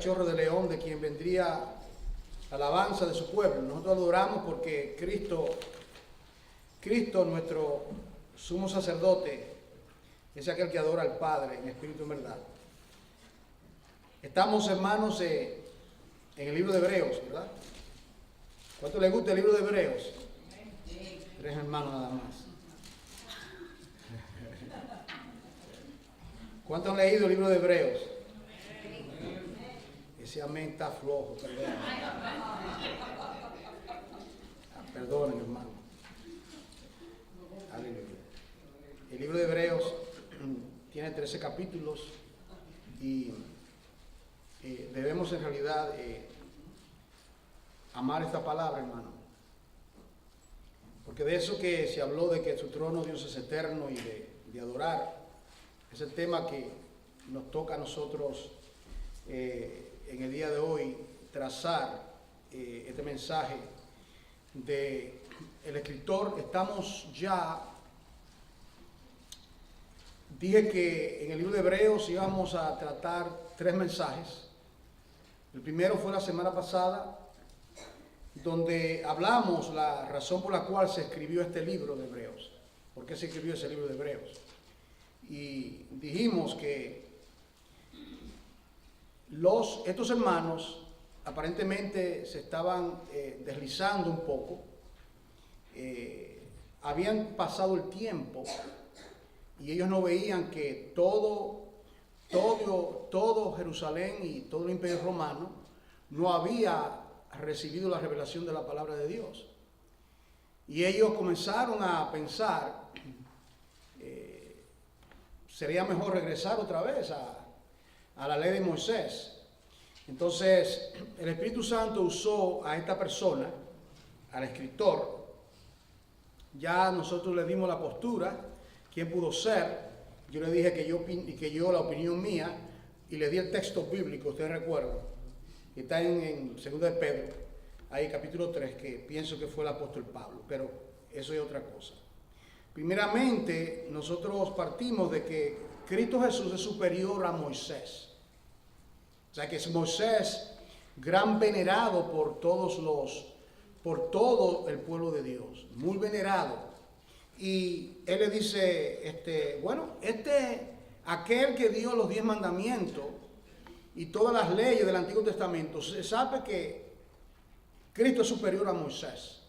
cachorro de león de quien vendría la alabanza de su pueblo. Nosotros adoramos porque Cristo, nuestro sumo sacerdote, es aquel que adora al Padre en espíritu y verdad. Estamos, hermanos, en el libro de Hebreos, ¿verdad? ¿Cuánto les gusta el libro de Hebreos? 3 hermanos nada más. ¿Cuántos han leído el libro de Hebreos? Ese amén está flojo, perdonen. Perdonen, hermano. Aleluya. El libro de Hebreos tiene 13 capítulos y debemos en realidad amar esta palabra, hermano. Porque de eso que se habló, de que su trono Dios es eterno y de adorar, es el tema que nos toca a nosotros en el día de hoy trazar este mensaje de el escritor. Estamos ya, dije que en el libro de Hebreos íbamos a tratar 3 mensajes. El primero fue la semana pasada, donde hablamos la razón por la cual se escribió este libro de Hebreos. ¿Por qué se escribió ese libro de Hebreos? Y dijimos que estos hermanos aparentemente se estaban deslizando un poco. Habían pasado el tiempo y ellos no veían que todo Jerusalén y todo el imperio romano no había recibido la revelación de la palabra de Dios. Y ellos comenzaron a pensar, sería mejor regresar otra vez a la ley de Moisés. Entonces, el Espíritu Santo usó a esta persona, al escritor. Ya nosotros le dimos la postura, quién pudo ser. Yo le dije que yo la opinión mía, y le di el texto bíblico, ustedes recuerdan, que está en 2 de Pedro, ahí capítulo 3, que pienso que fue el apóstol Pablo, pero eso es otra cosa. Primeramente, nosotros partimos de que Cristo Jesús es superior a Moisés. O sea, que es Moisés, gran venerado por todo el pueblo de Dios, muy venerado. Y él le dice, aquel que dio los 10 mandamientos y todas las leyes del Antiguo Testamento, se sabe que Cristo es superior a Moisés.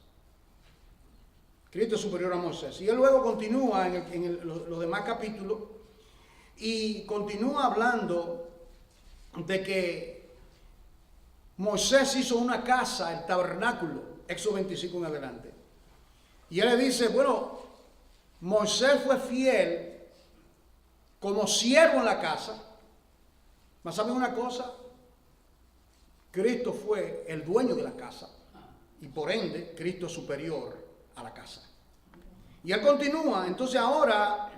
Cristo es superior a Moisés. Y él luego continúa en los demás capítulos y continúa hablando de que Moisés hizo una casa, el tabernáculo, Éxodo 25 en adelante. Y él le dice, Moisés fue fiel como siervo en la casa, mas ¿saben una cosa? Cristo fue el dueño de la casa y por ende Cristo es superior a la casa. Y él continúa, entonces ahora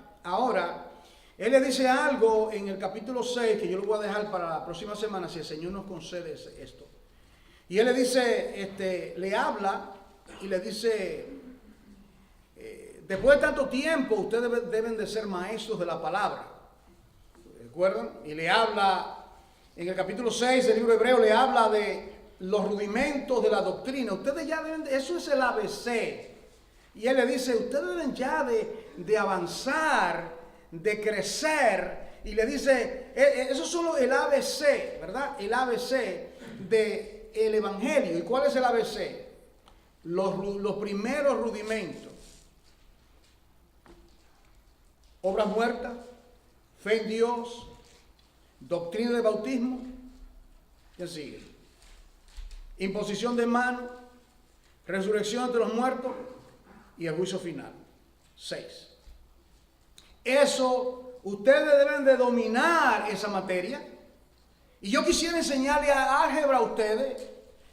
él le dice algo en el capítulo 6 que yo lo voy a dejar para la próxima semana si el Señor nos concede esto. Y él le dice, le habla y le dice, después de tanto tiempo ustedes deben de ser maestros de la palabra. ¿Recuerdan? Y le habla, en el capítulo 6 del libro de Hebreos, le habla de los rudimentos de la doctrina. Ustedes ya deben, eso es el ABC. Y él le dice, ustedes deben ya de avanzar, de crecer. Y le dice, eso es solo el ABC, ¿verdad? El ABC del Evangelio. ¿Y cuál es el ABC? Los primeros rudimentos. Obras muertas, fe en Dios, doctrina de bautismo, y sigue. Imposición de manos, resurrección entre los muertos y el juicio final. 6. Eso, ustedes deben de dominar esa materia. Y yo quisiera enseñarle a álgebra a ustedes,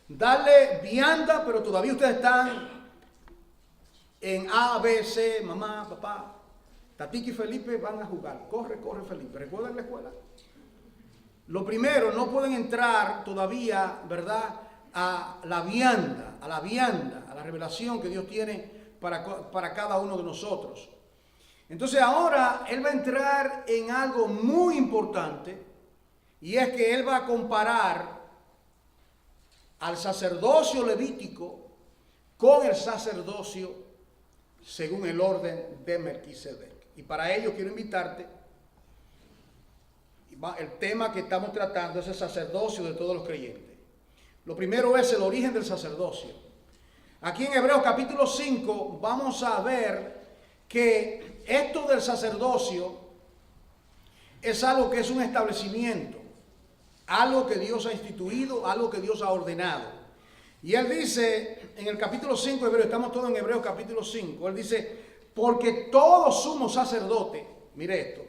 darle vianda, pero todavía ustedes están en A, B, C, mamá, papá. Tatique y Felipe van a jugar. Corre, Felipe. ¿Recuerdan la escuela? Lo primero, no pueden entrar todavía, ¿verdad?, a la vianda, a la revelación que Dios tiene para cada uno de nosotros. Entonces ahora él va a entrar en algo muy importante, y es que él va a comparar al sacerdocio levítico con el sacerdocio según el orden de Melquisedec. Y para ello quiero invitarte, el tema que estamos tratando es el sacerdocio de todos los creyentes. Lo primero es el origen del sacerdocio. Aquí en Hebreos capítulo 5 vamos a ver que esto del sacerdocio es algo que es un establecimiento, algo que Dios ha instituido, algo que Dios ha ordenado. Y él dice en el capítulo 5 de Hebreos, estamos todos en Hebreos capítulo 5, él dice, porque todo sumo sacerdote, mire esto,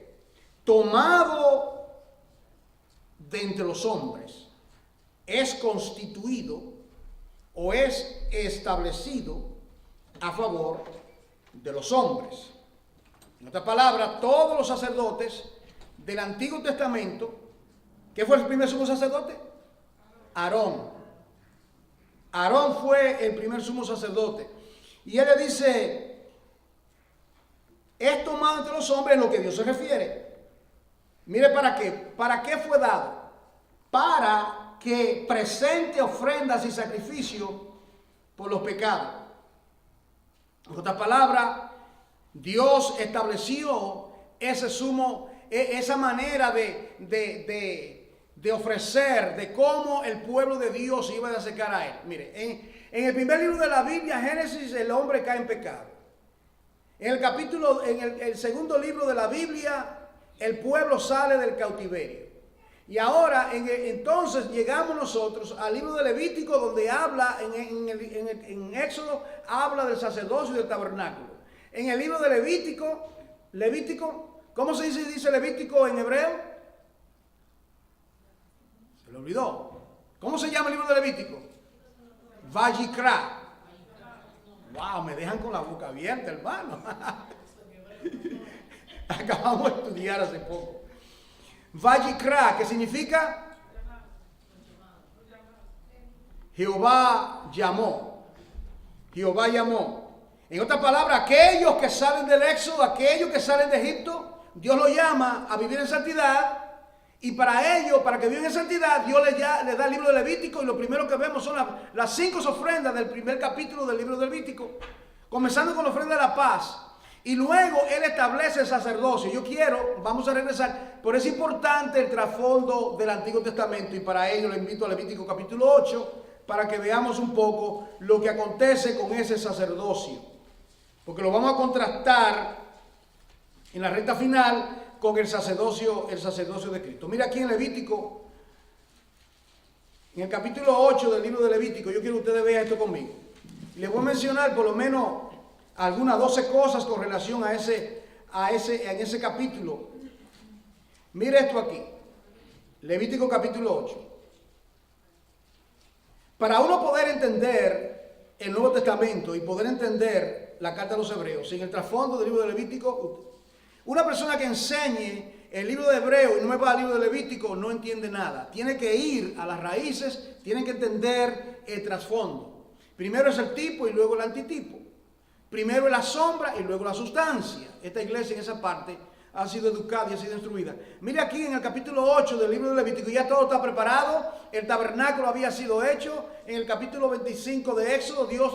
tomado de entre los hombres, es constituido o es establecido a favor de los hombres. En otras palabras, todos los sacerdotes del Antiguo Testamento, ¿qué fue el primer sumo sacerdote? Aarón. Aarón fue el primer sumo sacerdote. Y él le dice, es tomado entre los hombres en lo que Dios se refiere. Mire para qué. ¿Para qué fue dado? Para que presente ofrendas y sacrificios por los pecados. En otras palabras, Dios estableció ese sumo, esa manera de ofrecer, de cómo el pueblo de Dios iba a acercar a él. Mire, en el primer libro de la Biblia, Génesis, el hombre cae en pecado. En el segundo libro de la Biblia, el pueblo sale del cautiverio. Y ahora, entonces, llegamos nosotros al libro de Levítico, donde habla, en Éxodo, habla del sacerdocio y del tabernáculo. En el libro de Levítico, ¿cómo se dice Levítico en hebreo? Se le olvidó. ¿Cómo se llama el libro de Levítico? Vayikra. Wow, me dejan con la boca abierta, hermano. Acabamos de estudiar hace poco. Vayikra, que significa Jehová llamó. Jehová llamó. En otras palabras, aquellos que salen del Éxodo, aquellos que salen de Egipto, Dios los llama a vivir en santidad. Y para ello, para que vivan en santidad, Dios les da el libro de Levítico. Y lo primero que vemos son las 5 ofrendas del primer capítulo del libro de Levítico. Comenzando con la ofrenda de la paz. Y luego Él establece el sacerdocio. Vamos a regresar, pero es importante el trasfondo del Antiguo Testamento. Y para ello le invito a Levítico capítulo 8, para que veamos un poco lo que acontece con ese sacerdocio. Porque lo vamos a contrastar en la recta final con el sacerdocio de Cristo. Mira aquí en Levítico, en el capítulo 8 del libro de Levítico, yo quiero que ustedes vean esto conmigo. Y les voy a mencionar por lo menos algunas 12 cosas con relación en ese capítulo. Mire esto aquí, Levítico capítulo 8. Para uno poder entender el Nuevo Testamento y poder entender la carta de los Hebreos, en el trasfondo del libro de Levítico, una persona que enseñe el libro de Hebreo y no me va al libro de Levítico no entiende nada. Tiene que ir a las raíces, tiene que entender el trasfondo. Primero es el tipo y luego el antitipo. Primero es la sombra y luego la sustancia. Esta iglesia en esa parte ha sido educada y ha sido instruida. Mire aquí en el capítulo 8 del libro de Levítico, ya todo está preparado. El tabernáculo había sido hecho. En el capítulo 25 de Éxodo, Dios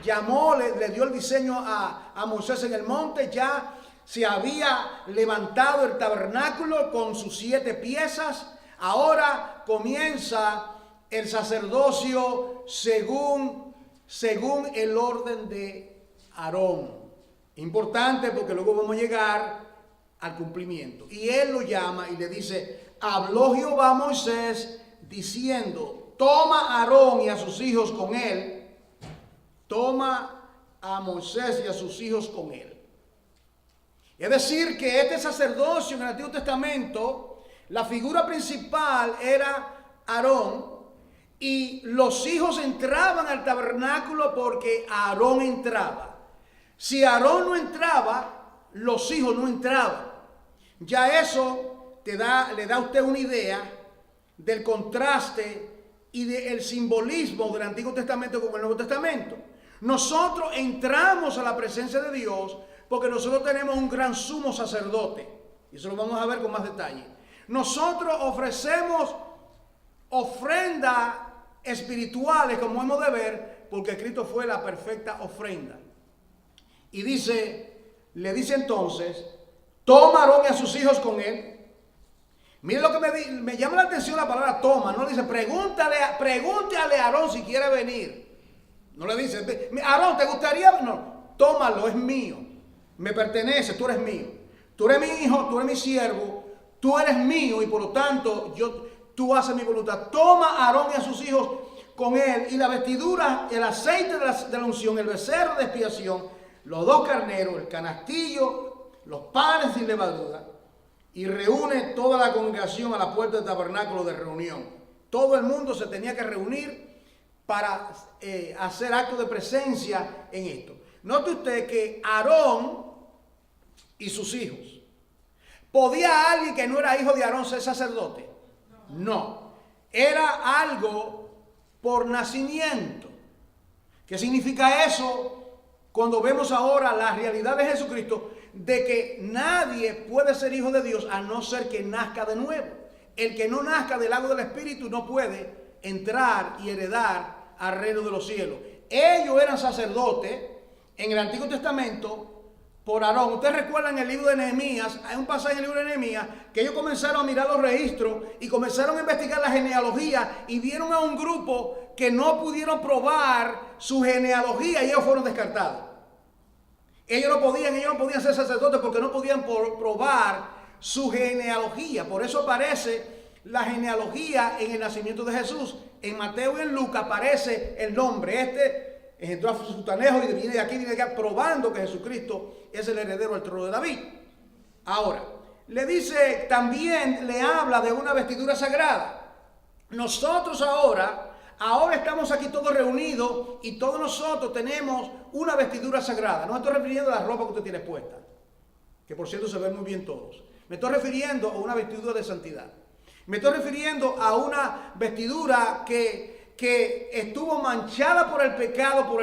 llamó, le dio el diseño a Moisés en el monte. Ya se había levantado el tabernáculo con sus 7 piezas. Ahora comienza el sacerdocio según el orden de Aarón. Importante porque luego vamos a llegar al cumplimiento. Y él lo llama y le dice, habló Jehová a Moisés diciendo, toma a Aarón y a sus hijos con él. Toma a Moisés y a sus hijos con él. Es decir, que este sacerdocio en el Antiguo Testamento, la figura principal era Aarón. Y los hijos entraban al tabernáculo porque Aarón entraba. Si Aarón no entraba, los hijos no entraban. Ya eso le da a usted una idea del contraste y del simbolismo del Antiguo Testamento con el Nuevo Testamento. Nosotros entramos a la presencia de Dios porque nosotros tenemos un gran sumo sacerdote. Y eso lo vamos a ver con más detalle. Nosotros ofrecemos ofrenda espirituales, como hemos de ver, porque Cristo fue la perfecta ofrenda. Y le dice entonces, toma a Aarón y a sus hijos con él. Miren lo que me llama la atención la palabra toma. No le dice, pregúntale a Aarón si quiere venir. No le dice, Aarón, ¿te gustaría? No, tómalo, es mío. Me pertenece, tú eres mío. Tú eres mi hijo, tú eres mi siervo, tú eres mío y por lo tanto tú haces mi voluntad. Toma a Aarón y a sus hijos con él y la vestidura, el aceite de la unción, el becerro de expiación, los 2 carneros, el canastillo, los panes sin levadura, y reúne toda la congregación a la puerta del tabernáculo de reunión. Todo el mundo se tenía que reunir para hacer acto de presencia en esto. Note usted que Aarón y sus hijos, ¿podía alguien que no era hijo de Aarón ser sacerdote? No, era algo por nacimiento. ¿Qué significa eso? Cuando vemos ahora la realidad de Jesucristo, de que nadie puede ser hijo de Dios a no ser que nazca de nuevo. El que no nazca del agua del Espíritu no puede entrar y heredar al reino de los cielos. Ellos eran sacerdotes en el Antiguo Testamento por Aarón. Ustedes recuerdan el libro de Nehemías, hay un pasaje en el libro de Nehemías que ellos comenzaron a mirar los registros y comenzaron a investigar la genealogía y vieron a un grupo que no pudieron probar su genealogía y ellos fueron descartados. Ellos no podían ser sacerdotes porque no podían probar su genealogía. Por eso aparece la genealogía en el nacimiento de Jesús. En Mateo y en Lucas aparece el nombre. Entró a su tanejo y viene de aquí, viene de acá, probando que Jesucristo es el heredero del trono de David. Ahora, le dice, también le habla de una vestidura sagrada. Nosotros ahora estamos aquí todos reunidos y todos nosotros tenemos una vestidura sagrada. No me estoy refiriendo a la ropa que usted tiene puesta, que por cierto se ven muy bien todos. Me estoy refiriendo a una vestidura de santidad. Me estoy refiriendo a una vestidura que estuvo manchada por el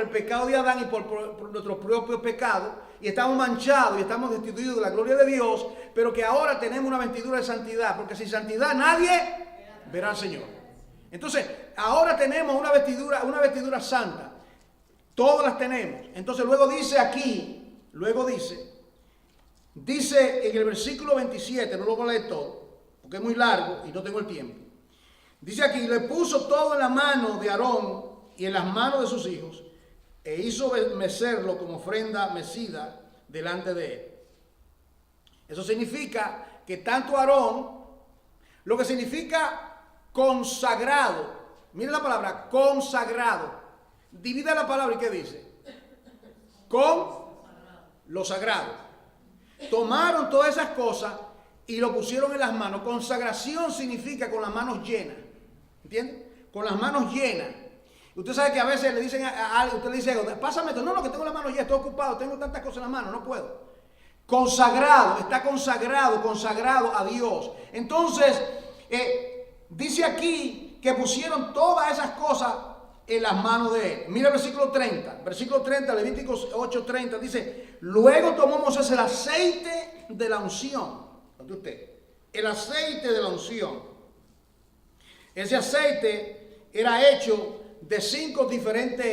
pecado de Adán y por nuestros propios pecados, y estamos manchados y estamos destituidos de la gloria de Dios, pero que ahora tenemos una vestidura de santidad, porque sin santidad nadie verá al Señor. Entonces, ahora tenemos una vestidura santa. Todas las tenemos. Entonces, luego dice aquí, dice en el versículo 27, no lo voy a leer todo, porque es muy largo y no tengo el tiempo. Dice aquí, le puso todo en la mano de Aarón y en las manos de sus hijos, e hizo mecerlo como ofrenda mecida delante de él. Eso significa que tanto Aarón, lo que significa consagrado, mire la palabra, consagrado. Divide la palabra y ¿qué dice? Con lo sagrado. Tomaron todas esas cosas y lo pusieron en las manos. Consagración significa con las manos llenas. ¿Entiende? Con las manos llenas. Usted sabe que a veces le dicen a alguien, usted le dice, pásame esto. No, que tengo las manos llenas, estoy ocupado, tengo tantas cosas en las manos, no puedo. Consagrado, está consagrado a Dios. Entonces, dice aquí que pusieron todas esas cosas en las manos de él. Mira el versículo 30, Levítico 8:30, dice, luego tomó Moisés el aceite de la unción. El aceite de la unción. Ese aceite era hecho de 5 diferentes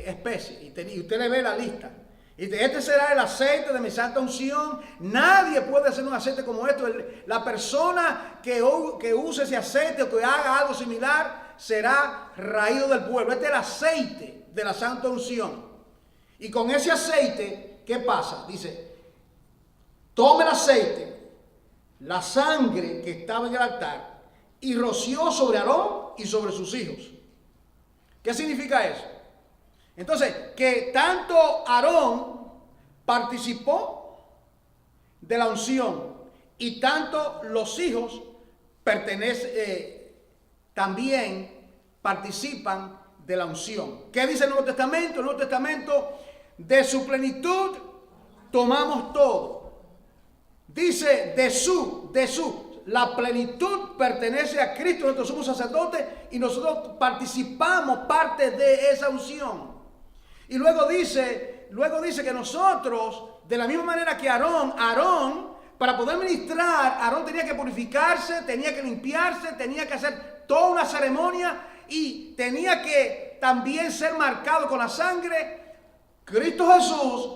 especies. Y usted le ve la lista. Y este será el aceite de mi santa unción. Nadie puede hacer un aceite como esto. La persona que use ese aceite o que haga algo similar será raído del pueblo. Este es el aceite de la santa unción. Y con ese aceite, ¿qué pasa? Dice, tome el aceite, la sangre que estaba en el altar, y roció sobre Aarón y sobre sus hijos. ¿Qué significa eso? Entonces, que tanto Aarón participó de la unción y tanto los hijos también participan de la unción. ¿Qué dice el Nuevo Testamento? El Nuevo Testamento, de su plenitud tomamos todo. Dice la plenitud pertenece a Cristo, nuestro sumo sacerdote, y nosotros participamos parte de esa unción. Y luego dice que nosotros, de la misma manera que Aarón, para poder ministrar, Aarón tenía que purificarse, tenía que limpiarse, tenía que hacer toda una ceremonia, y tenía que también ser marcado con la sangre. Cristo Jesús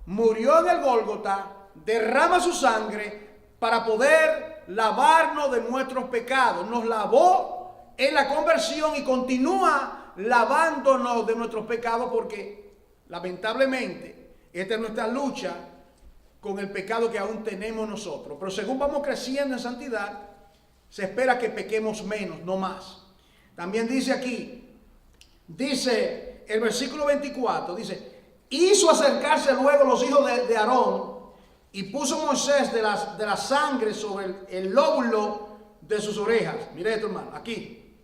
murió en el Gólgota, derrama su sangre para poder lavarnos de nuestros pecados. Nos lavó en la conversión y continúa lavándonos de nuestros pecados, porque lamentablemente esta es nuestra lucha con el pecado que aún tenemos nosotros. Pero según vamos creciendo en santidad, se espera que pequemos menos, no más. También dice aquí, dice el versículo 24, dice: hizo acercarse luego los hijos de Aarón, y puso Moisés de la sangre sobre el lóbulo de sus orejas. Mire esto, hermano, aquí,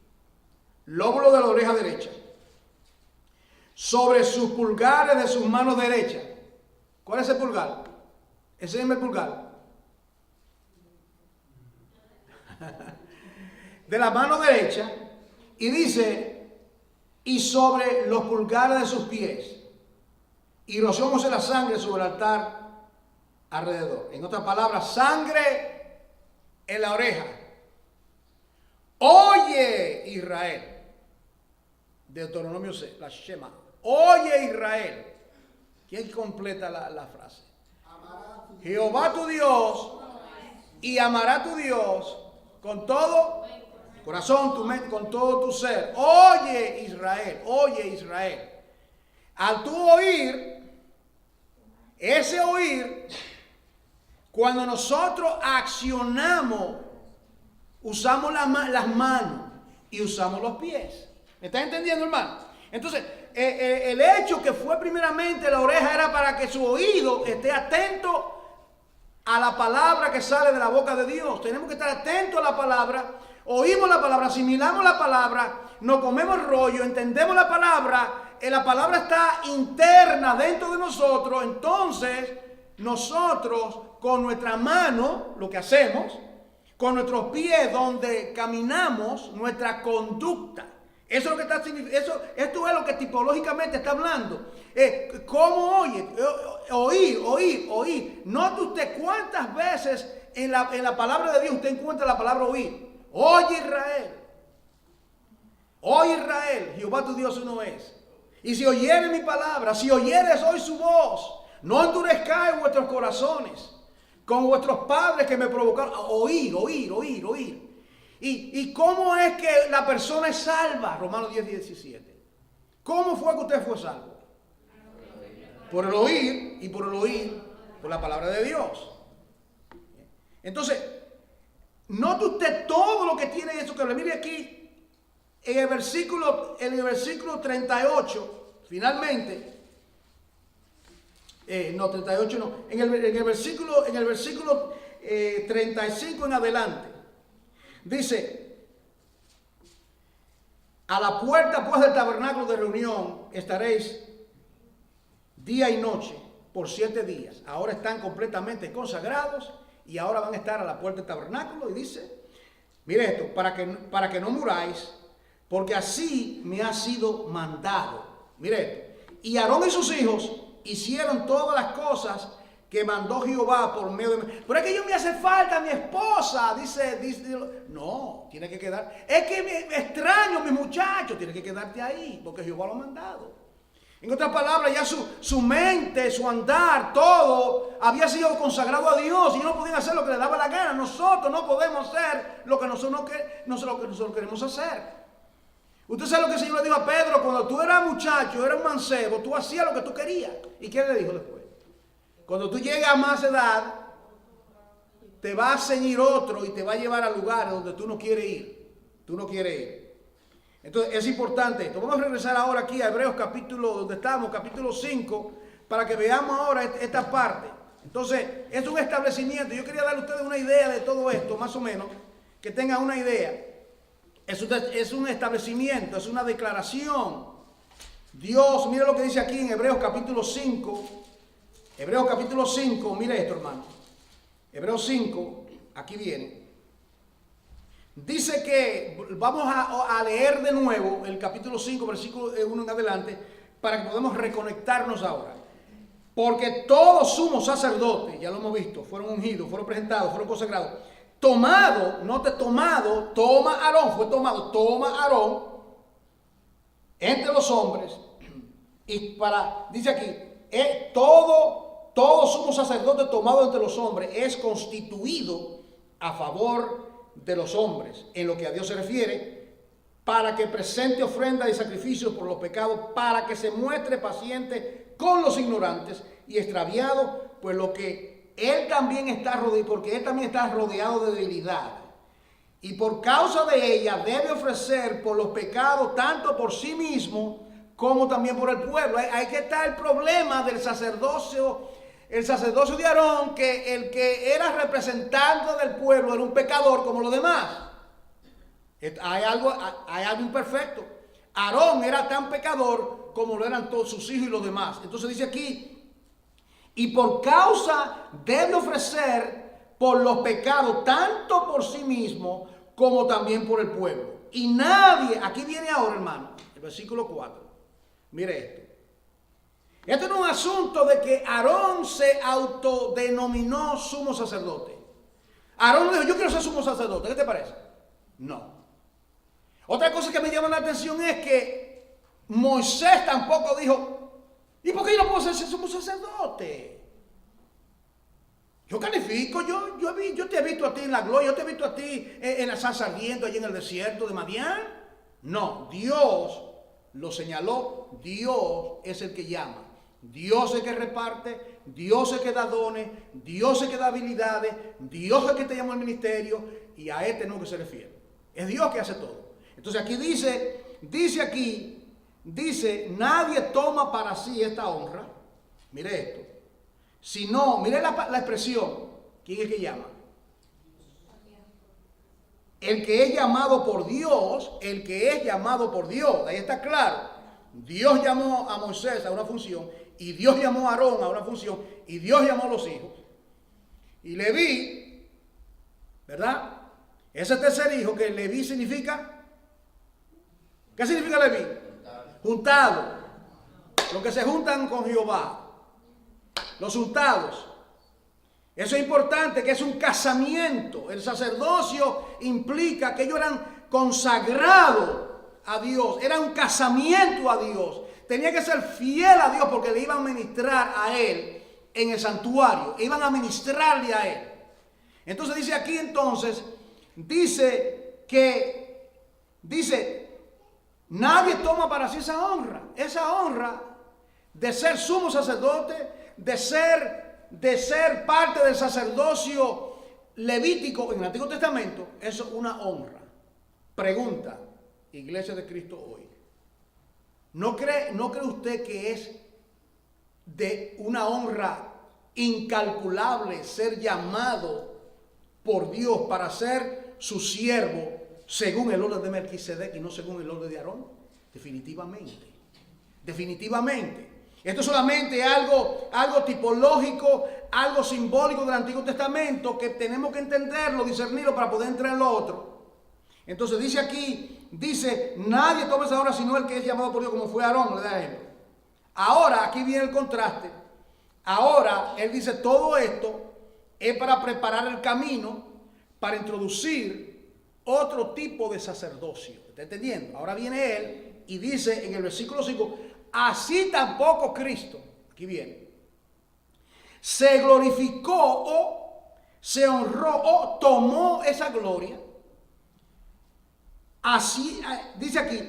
lóbulo de la oreja derecha, sobre sus pulgares de sus manos derechas. ¿Cuál es el pulgar? Enséñame el pulgar. De la mano derecha. Y dice, y sobre los pulgares de sus pies. Y roció Moisés la sangre sobre el altar alrededor. En otras palabras, sangre en la oreja. Oye, Israel. Deuteronomio 6, la Shema. Oye, Israel. ¿Quién completa la frase? Jehová tu Dios, y amará tu Dios con todo corazón, tu mente, con todo tu ser. Oye, Israel, oye, Israel. Al tú oír, ese oír, cuando nosotros accionamos, usamos las manos y usamos los pies. ¿Me estás entendiendo, hermano? Entonces, el hecho que fue primeramente la oreja era para que su oído esté atento a la palabra que sale de la boca de Dios. Tenemos que estar atentos a la palabra, oímos la palabra, asimilamos la palabra, nos comemos rollo, entendemos la palabra está interna dentro de nosotros. Entonces, nosotros con nuestra mano, lo que hacemos, con nuestros pies donde caminamos, nuestra conducta. Eso es lo que está significando. Esto es lo que tipológicamente está hablando. ¿Cómo oye? Oír. Note usted cuántas veces en la palabra de Dios usted encuentra la palabra oír. Oye, Israel. Oye, Israel, Jehová tu Dios uno es. Y si oyeres mi palabra, si oyeres hoy su voz, no endurezcáis vuestros corazones, como vuestros padres que me provocaron. Oír. ¿Y cómo es que la persona es salva? Romanos 10:17. ¿Cómo fue que usted fue salvo? Por el oír, y por el oír, por la palabra de Dios. Entonces, note usted todo lo que tiene eso que habla. Mire aquí, en el versículo 38, finalmente, no, 38 no, en el versículo 35 en adelante, dice: a la puerta pues del tabernáculo de reunión estaréis día y noche por 7 días. Ahora están completamente consagrados y ahora van a estar a la puerta del tabernáculo. Y dice, mire esto, para que no muráis, porque así me ha sido mandado. Mire esto. Y Aarón y sus hijos hicieron todas las cosas que mandó Jehová por medio de mí. Pero es que yo me hace falta mi esposa, dice, no, tiene que quedar. Es que me extraño a mi muchacho, tiene que quedarte ahí, porque Jehová lo ha mandado. En otras palabras, ya su mente, su andar, todo había sido consagrado a Dios y no podían hacer lo que le daba la gana. Nosotros no podemos hacer lo que nosotros queremos hacer. Usted sabe lo que el Señor le dijo a Pedro: cuando tú eras muchacho, eras un mancebo, tú hacías lo que tú querías. ¿Y qué le dijo después? Cuando tú llegues a más edad, te va a ceñir otro y te va a llevar a lugares donde tú no quieres ir. Tú no quieres ir. Entonces es importante esto. Vamos a regresar ahora aquí a Hebreos capítulo, donde estamos, capítulo 5, para que veamos ahora esta parte. Entonces es un establecimiento. Yo quería darle a ustedes una idea de todo esto, más o menos, que tengan una idea. Es un establecimiento, es una declaración. Dios, mire lo que dice aquí en Hebreos capítulo 5. Hebreos capítulo 5, mire esto, hermano. Hebreos 5, aquí viene. Dice que, vamos a leer de nuevo el capítulo 5, versículo 1 en adelante, para que podamos reconectarnos ahora. Porque todos sumo sacerdotes, ya lo hemos visto, fueron ungidos, fueron presentados, fueron consagrados. Toma Aarón, fue tomado, toma Aarón entre los hombres, y dice aquí, todo sumo sacerdote tomado entre los hombres es constituido a favor de los hombres, en lo que a Dios se refiere, para que presente ofrenda y sacrificios por los pecados, para que se muestre paciente con los ignorantes y extraviados, pues lo que él también está rodeado, porque él también está rodeado de debilidad. Y por causa de ella debe ofrecer por los pecados tanto por sí mismo como también por el pueblo. Ahí que está el problema del sacerdocio. El sacerdocio de Aarón, que el que era representante del pueblo era un pecador como los demás. Hay algo imperfecto. Aarón era tan pecador como lo eran todos sus hijos y los demás. Entonces dice aquí, y por causa debe ofrecer por los pecados, tanto por sí mismo como también por el pueblo. Y nadie, aquí viene ahora, hermano, el versículo 4. Mire esto. Este no es un asunto de que Aarón se autodenominó sumo sacerdote. Aarón dijo, yo quiero ser sumo sacerdote. ¿Qué te parece? No. Otra cosa que me llama la atención es que Moisés tampoco dijo, ¿y por qué yo no puedo ser sumo sacerdote? Yo califico, yo te he visto a ti en la gloria, yo te he visto a ti en la salsa ardiendo allí en el desierto de Madián. No, Dios lo señaló, Dios es el que llama, Dios es el que reparte, Dios es el que da dones, Dios es el que da habilidades, Dios es el que te llamó al ministerio y a este no que se refiere. Es Dios que hace todo. Entonces aquí dice, nadie toma para sí esta honra. Mire esto. Si no, mire la expresión. ¿Quién es que llama? El que es llamado por Dios, el que es llamado por Dios. Ahí está claro. Dios llamó a Moisés a una función y Dios llamó a Aarón a una función y Dios llamó a los hijos. Y Leví, ¿verdad? Ese tercer hijo, que Leví significa, ¿qué significa Leví? Juntado. Los que se juntan con Jehová. Los juntados. Eso es importante, que es un casamiento. El sacerdocio implica que ellos eran consagrados a Dios. Era un casamiento a Dios. Tenía que ser fiel a Dios porque le iban a ministrar a Él en el santuario. Iban a ministrarle a Él. Entonces dice aquí dice, nadie toma para sí esa honra. Esa honra de ser sumo sacerdote, de ser parte del sacerdocio levítico en el Antiguo Testamento, eso es una honra. Pregunta, Iglesia de Cristo hoy, ¿no cree usted que es de una honra incalculable ser llamado por Dios para ser su siervo según el orden de Melquisedec y no según el orden de Aarón? Definitivamente. Esto es solamente algo tipológico, algo simbólico del Antiguo Testamento que tenemos que entenderlo, discernirlo para poder entrar en lo otro. Entonces dice aquí, nadie toma esa honra sino el que es llamado por Dios, como fue Aarón, le da ejemplo. Ahora, aquí viene el contraste. Ahora, él dice, todo esto es para preparar el camino, para introducir otro tipo de sacerdocio. ¿Está entendiendo? Ahora viene él y dice en el versículo 5, así tampoco Cristo, aquí viene, se glorificó o se honró o tomó esa gloria, así, dice aquí,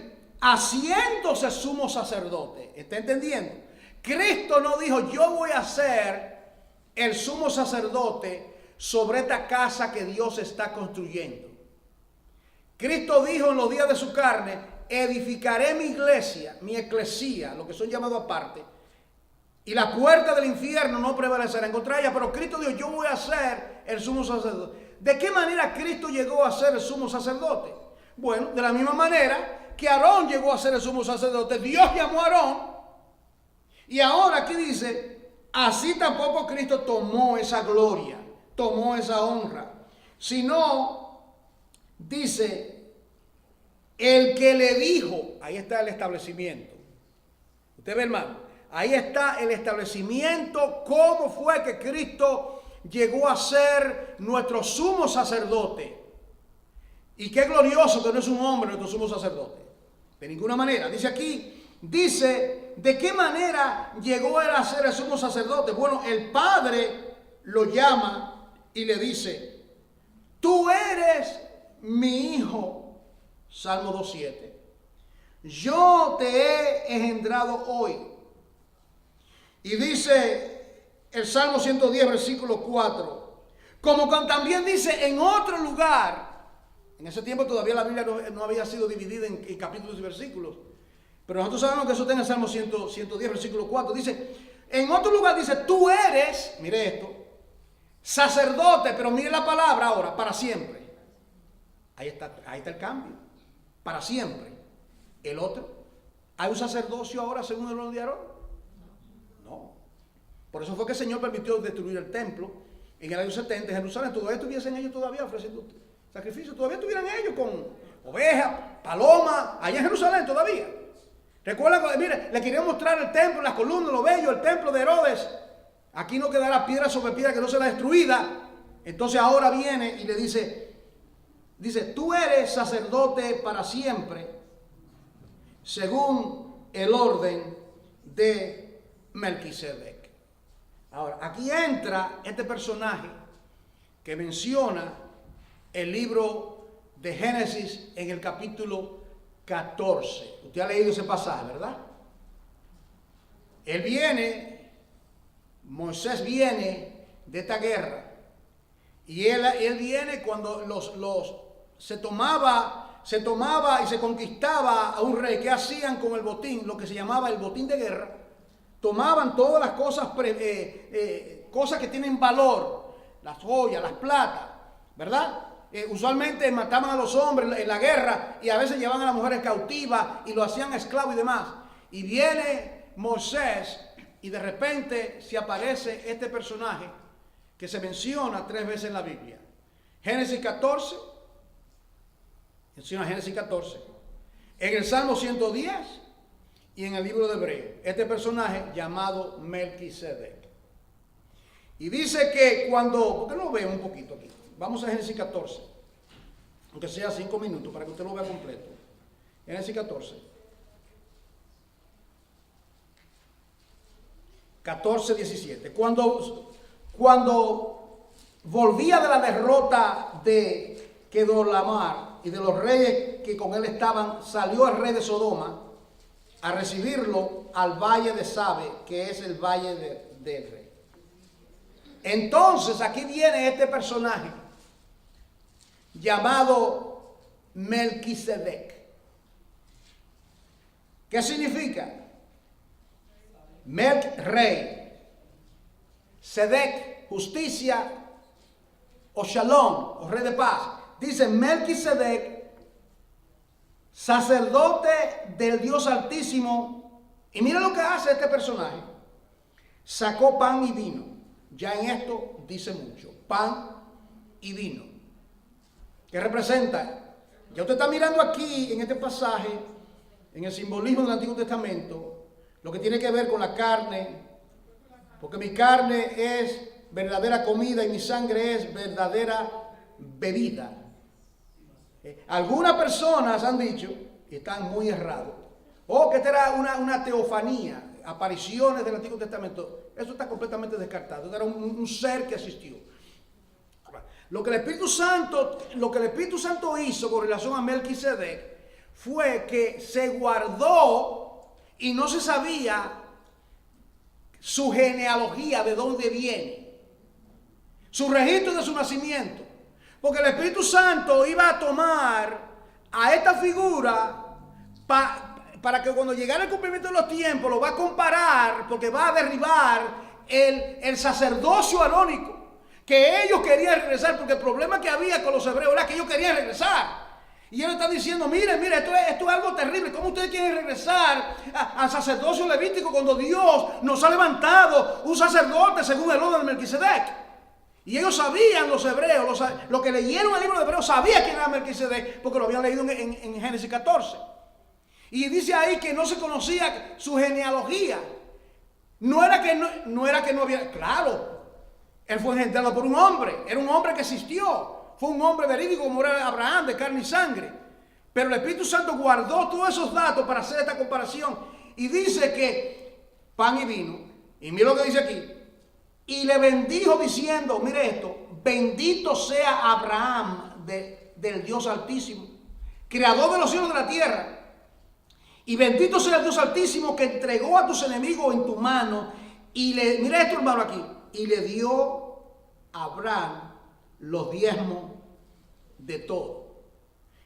haciéndose sumo sacerdote. ¿Está entendiendo? Cristo no dijo, yo voy a ser el sumo sacerdote sobre esta casa que Dios está construyendo. Cristo dijo en los días de su carne, edificaré mi iglesia, mi eclesía, lo que son llamados aparte, y la puerta del infierno no prevalecerá contra ella. Pero Cristo dijo, yo voy a ser el sumo sacerdote. ¿De qué manera Cristo llegó a ser el sumo sacerdote? Bueno, de la misma manera que Aarón llegó a ser el sumo sacerdote. Dios llamó a Aarón. Y ahora aquí dice, así tampoco Cristo tomó esa gloria, tomó esa honra, sino, dice, el que le dijo, ahí está el establecimiento. Usted ve, hermano, ahí está el establecimiento, cómo fue que Cristo llegó a ser nuestro sumo sacerdote. Y qué glorioso que no es un hombre nuestro sumo sacerdote. De ninguna manera. Dice aquí, dice, ¿de qué manera llegó él a ser el sumo sacerdote? Bueno, el Padre lo llama y le dice, tú eres mi hijo, Salmo 2:7. Yo te he engendrado hoy. Y dice el Salmo 110, versículo 4, como también dice en otro lugar. En ese tiempo todavía la Biblia no había sido dividida en capítulos y versículos. Pero nosotros sabemos que eso está en el Salmo 110, versículo 4. Dice, en otro lugar dice, tú eres, mire esto, sacerdote, pero mire la palabra ahora, para siempre. Ahí está el cambio. Para siempre. El otro, ¿hay un sacerdocio ahora según el orden de Aarón? No. Por eso fue que el Señor permitió destruir el templo en el año 70 en Jerusalén. Todavía estuviesen ellos todavía ofreciendo sacrificios, todavía estuvieran ellos con ovejas, palomas, allá en Jerusalén todavía. Recuerda, mire, le quería mostrar el templo, las columnas, lo bello, el templo de Herodes. Aquí no quedará piedra sobre piedra que no será destruida. Entonces ahora viene y le dice, tú eres sacerdote para siempre, según el orden de Melquisedec. Ahora, aquí entra este personaje que menciona el libro de Génesis en el capítulo 14. Usted ha leído ese pasaje, ¿verdad? Moisés viene de esta guerra. Y él viene cuando se tomaba y se conquistaba a un rey. ¿Qué hacían con el botín? Lo que se llamaba el botín de guerra. Tomaban todas las cosas, cosas que tienen valor, las joyas, las platas, ¿verdad? Usualmente mataban a los hombres en la guerra y a veces llevaban a las mujeres cautivas y lo hacían esclavos y demás. Y viene Moisés y de repente se aparece este personaje que se menciona 3 veces en la Biblia. Génesis 14, menciona Génesis 14, en el Salmo 110 y en el libro de Hebreos. Este personaje llamado Melquisedec. Y dice que ¿por qué no lo veo un poquito aquí? Vamos a Génesis 14, aunque sea 5 minutos para que usted lo vea completo. Génesis 14, 17. Cuando volvía de la derrota de Kedorlaomer y de los reyes que con él estaban, salió el rey de Sodoma a recibirlo al valle de Sabe, que es el valle del rey. Entonces aquí viene este personaje llamado Melquisedec. ¿Qué significa? Melch, rey. Sedec, justicia o shalom, o rey de paz. Dice Melquisedec, sacerdote del Dios Altísimo. Y mira lo que hace este personaje. Sacó pan y vino. Ya en esto dice mucho. Pan y vino. ¿Qué representa? Ya usted está mirando aquí en este pasaje, en el simbolismo del Antiguo Testamento, lo que tiene que ver con la carne, porque mi carne es verdadera comida y mi sangre es verdadera bebida. Algunas personas han dicho, y están muy errados, que esta era una teofanía, apariciones del Antiguo Testamento. Eso está completamente descartado. Era un ser que existió. Lo que el Espíritu Santo hizo con relación a Melquisedec fue que se guardó y no se sabía su genealogía, de dónde viene, su registro de su nacimiento, porque el Espíritu Santo iba a tomar a esta figura para que cuando llegara el cumplimiento de los tiempos lo va a comparar, porque va a derribar el sacerdocio arónico que ellos querían regresar, porque el problema que había con los hebreos era que ellos querían regresar. Y él está diciendo, mire, esto es algo terrible. ¿Cómo ustedes quieren regresar al sacerdocio levítico cuando Dios nos ha levantado un sacerdote según el orden de Melquisedec? Y ellos sabían, los hebreos, los que leyeron el libro de Hebreos, sabían quién era Melquisedec, porque lo habían leído en Génesis 14. Y dice ahí que no se conocía su genealogía. No era que no había, claro, él fue engendrado por un hombre, era un hombre que existió. Fue un hombre verídico como era Abraham, de carne y sangre. Pero el Espíritu Santo guardó todos esos datos para hacer esta comparación. Y dice que pan y vino, y mira lo que dice aquí, y le bendijo diciendo, mire esto, bendito sea Abraham del Dios Altísimo, creador de los cielos y de la tierra. Y bendito sea el Dios Altísimo que entregó a tus enemigos en tu mano. Y mira esto, hermano, aquí. Y le dio a Abraham los diezmos de todo.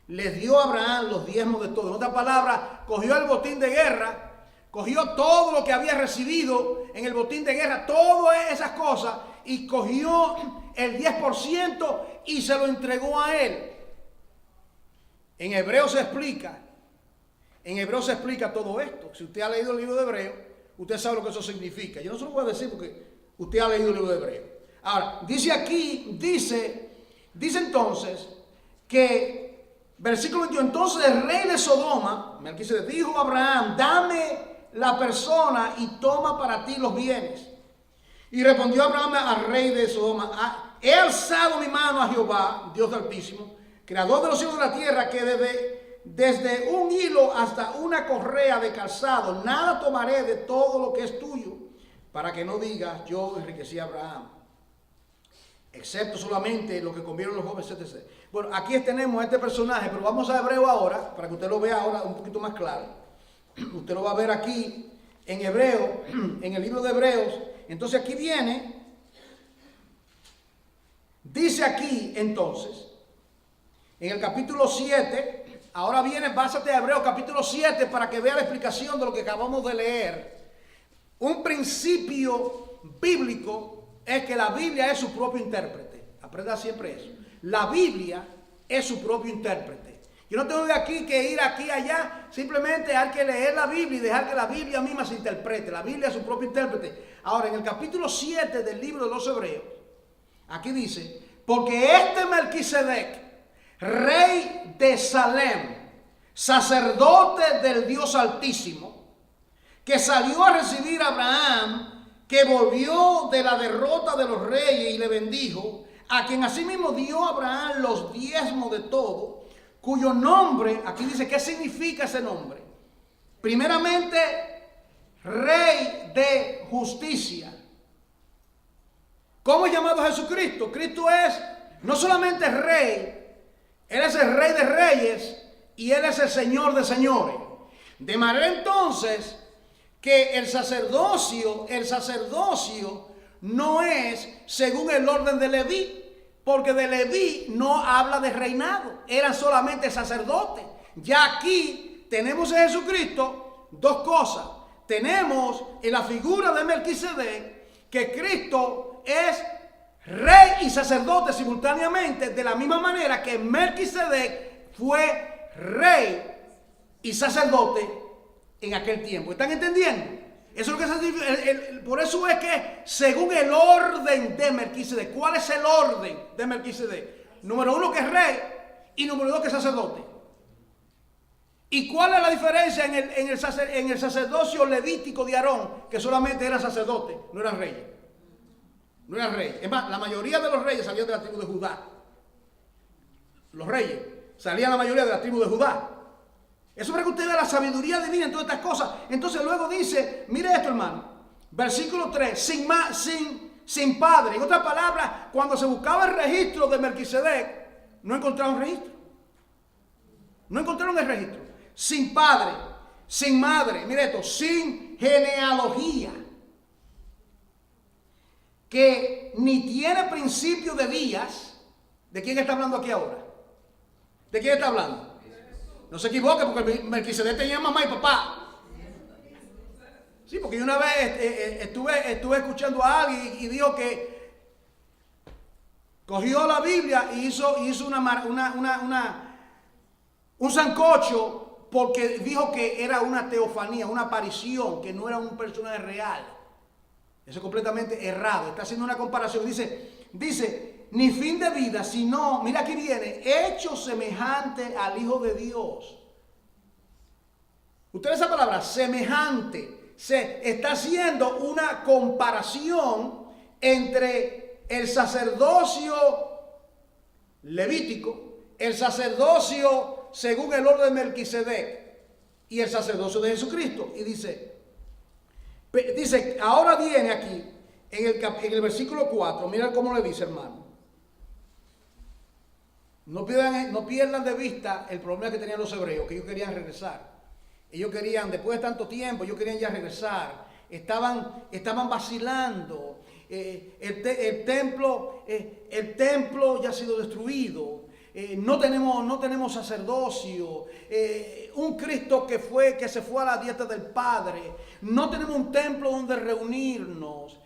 Les dio a Abraham los diezmos de todo. En otras palabras, cogió el botín de guerra, cogió todo lo que había recibido en el botín de guerra, todas esas cosas, y cogió el 10% y se lo entregó a él. En Hebreo se explica todo esto. Si usted ha leído el libro de Hebreo, usted sabe lo que eso significa. Yo no se lo voy a decir porque usted ha leído el libro de Hebreo. Ahora, dice aquí, dice entonces que, versículo 21, entonces el rey de Sodoma, Melquisedec, dijo a Abraham, dame la persona y toma para ti los bienes. Y respondió Abraham al rey de Sodoma, he alzado mi mano a Jehová, Dios Altísimo, creador de los cielos y de la tierra, que desde un hilo hasta una correa de calzado, nada tomaré de todo lo que es tuyo, para que no digas, yo enriquecí a Abraham, excepto solamente lo que comieron los jóvenes, etc. Bueno, aquí tenemos a este personaje, pero vamos a Hebreo ahora, para que usted lo vea ahora un poquito más claro. Usted lo va a ver aquí en Hebreo, en el libro de Hebreos. Entonces aquí viene, dice aquí entonces, en el capítulo 7, ahora viene, básate a Hebreo capítulo 7 para que vea la explicación de lo que acabamos de leer. Un principio bíblico es que la Biblia es su propio intérprete. Aprenda siempre eso. La Biblia es su propio intérprete. Yo no tengo de aquí que ir aquí allá, simplemente hay que leer la Biblia y dejar que la Biblia misma se interprete. La Biblia es su propio intérprete. Ahora, en el capítulo 7 del libro de los Hebreos, aquí dice, porque este Melquisedec, rey de Salem, sacerdote del Dios Altísimo, que salió a recibir a Abraham, que volvió de la derrota de los reyes y le bendijo, a quien asimismo dio a Abraham los diezmos de todo, cuyo nombre, aquí dice, ¿qué significa ese nombre? Primeramente, Rey de Justicia. ¿Cómo es llamado Jesucristo? Cristo es no solamente Rey, Él es el Rey de Reyes y Él es el Señor de Señores. De manera entonces que el sacerdocio no es según el orden de Leví. Porque de Leví no habla de reinado, eran solamente sacerdotes. Ya aquí tenemos en Jesucristo dos cosas. Tenemos en la figura de Melquisedec que Cristo es rey y sacerdote simultáneamente, de la misma manera que Melquisedec fue rey y sacerdote en aquel tiempo. ¿Están entendiendo? Eso es lo que significa, por eso es que según el orden de Melquisedec. ¿Cuál es el orden de Melquisedec? Número uno, que es rey, y número dos, que es sacerdote. ¿Y cuál es la diferencia en el sacerdocio levítico de Aarón? Que solamente era sacerdote, no eran reyes. No eran reyes. Es más, la mayoría de los reyes salían de la tribu de Judá. Los reyes salían la mayoría de la tribu de Judá. Eso para que usted vea la sabiduría divina en todas estas cosas. Entonces luego dice, mire esto, hermano, versículo 3, sin padre. En otras palabras, cuando se buscaba el registro de Melquisedec, no encontraron registro. No encontraron el registro. Sin padre, sin madre, mire esto, sin genealogía, que ni tiene principio de días. ¿De quién está hablando aquí ahora? ¿De quién está hablando? No se equivoque, porque Melquisedec tenía mamá y papá. Sí, porque yo una vez estuve escuchando a alguien y dijo que cogió la Biblia y hizo un sancocho porque dijo que era una teofanía, una aparición, que no era un personaje real. Eso es completamente errado. Está haciendo una comparación. Dice, ni fin de vida, sino, mira aquí viene, hecho semejante al Hijo de Dios. Usted ve esa palabra, semejante. Se está haciendo una comparación entre el sacerdocio levítico, el sacerdocio según el orden de Melquisedec y el sacerdocio de Jesucristo. Y dice, ahora viene aquí, en el versículo 4, mira cómo le dice, hermano. No pierdan de vista el problema que tenían los hebreos, que ellos querían regresar. Ellos querían, después de tanto tiempo, ellos querían ya regresar. Estaban vacilando. El templo ya ha sido destruido. No tenemos sacerdocio. Un Cristo que se fue a la dieta del Padre. No tenemos un templo donde reunirnos.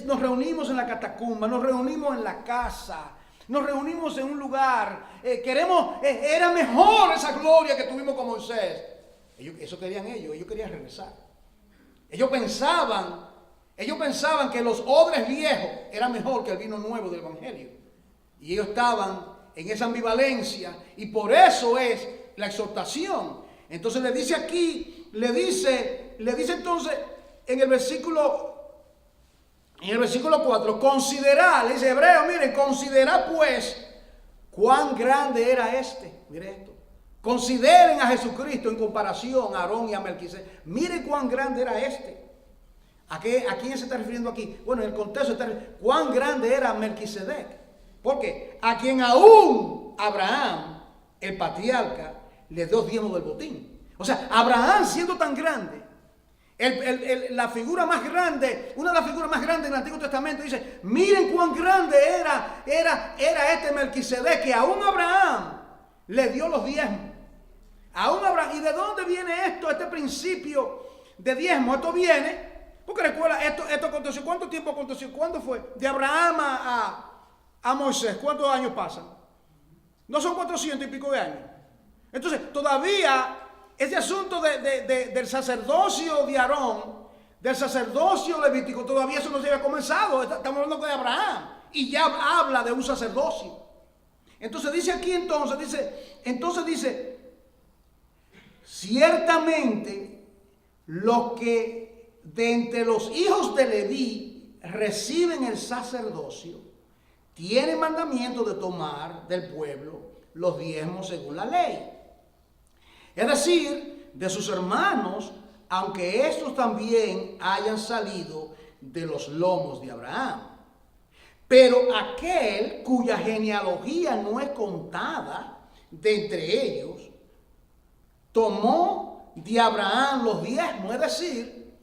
Nos reunimos en la catacumba, nos reunimos en la casa. Nos reunimos en un lugar, era mejor esa gloria que tuvimos con Moisés. Eso querían ellos querían regresar. Ellos pensaban que los odres viejos eran mejor que el vino nuevo del Evangelio. Y ellos estaban en esa ambivalencia y por eso es la exhortación. Entonces le dice aquí, le dice entonces en el versículo 4, considerad, le dice Hebreo, miren, considerad pues cuán grande era este. Mire esto. Consideren a Jesucristo en comparación a Aarón y a Melquisedec. Miren cuán grande era este. ¿A quién se está refiriendo aquí? Bueno, en el contexto está cuán grande era Melquisedec. Porque a quien aún Abraham, el patriarca, le dio diezmos del botín. O sea, Abraham siendo tan grande, la figura más grande, una de las figuras más grandes en el Antiguo Testamento dice, miren cuán grande era este Melquisedec, que aún Abraham le dio los diezmos. Aún Abraham. ¿Y de dónde viene este principio de diezmo? Esto viene, porque recuerda, esto aconteció, ¿cuánto tiempo aconteció? ¿Cuándo fue? De Abraham a Moisés, ¿cuántos años pasan? No son 400 y pico de años. Entonces, todavía ese asunto del sacerdocio de Aarón, del sacerdocio levítico, todavía eso no se había comenzado. Estamos hablando de Abraham y ya habla de un sacerdocio. Entonces dice aquí, dice, ciertamente los que de entre los hijos de Leví reciben el sacerdocio tienen mandamiento de tomar del pueblo los diezmos según la ley. Es decir, de sus hermanos, aunque estos también hayan salido de los lomos de Abraham. Pero aquel cuya genealogía no es contada de entre ellos, tomó de Abraham los diezmos. Es decir,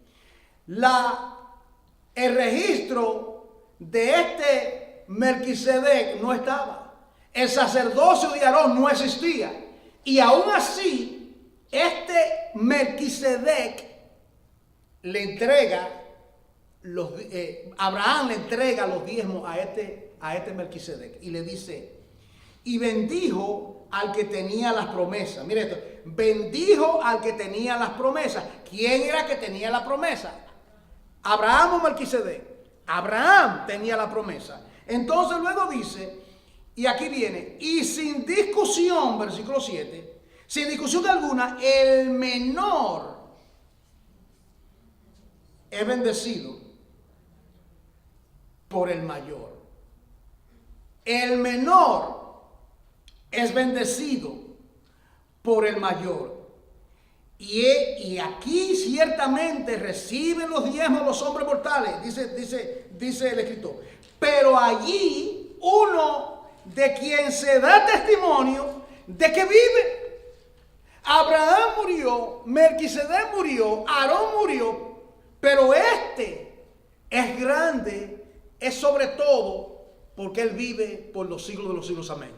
el registro de este Melquisedec no estaba. El sacerdocio de Aarón no existía. Y aún así, este Melquisedec le entrega Abraham le entrega los diezmos a este Melquisedec y le dice, y bendijo al que tenía las promesas. Mire esto, bendijo al que tenía las promesas. ¿Quién era que tenía la promesa? ¿Abraham o Melquisedec? Abraham tenía la promesa. Entonces luego dice, y aquí viene, y sin discusión, versículo 7, sin discusión alguna, el menor es bendecido por el mayor. El menor es bendecido por el mayor. Y aquí ciertamente reciben los diezmos los hombres mortales, dice el escritor. Pero allí uno de quien se da testimonio de que vive. Abraham murió, Melquisedec murió, Aarón murió, pero este es grande, es sobre todo porque él vive por los siglos de los siglos. Amén.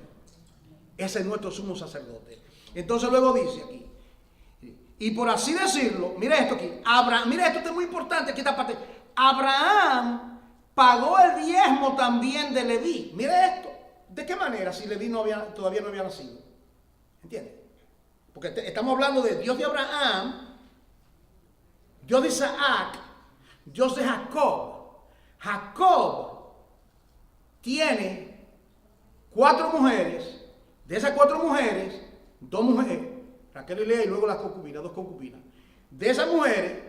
Ese es nuestro sumo sacerdote. Entonces luego dice aquí, y por así decirlo, mira esto aquí, mira esto es muy importante, aquí esta parte. Abraham pagó el diezmo también de Leví. Mira esto, ¿de qué manera si Leví todavía no había nacido? ¿Entiendes? Porque estamos hablando de Dios de Abraham, Dios de Isaac, Dios de Jacob. Jacob tiene 4 mujeres. De esas 4 mujeres, 2 mujeres, Raquel y Lea, y luego las concubinas, 2 concubinas. De esas mujeres,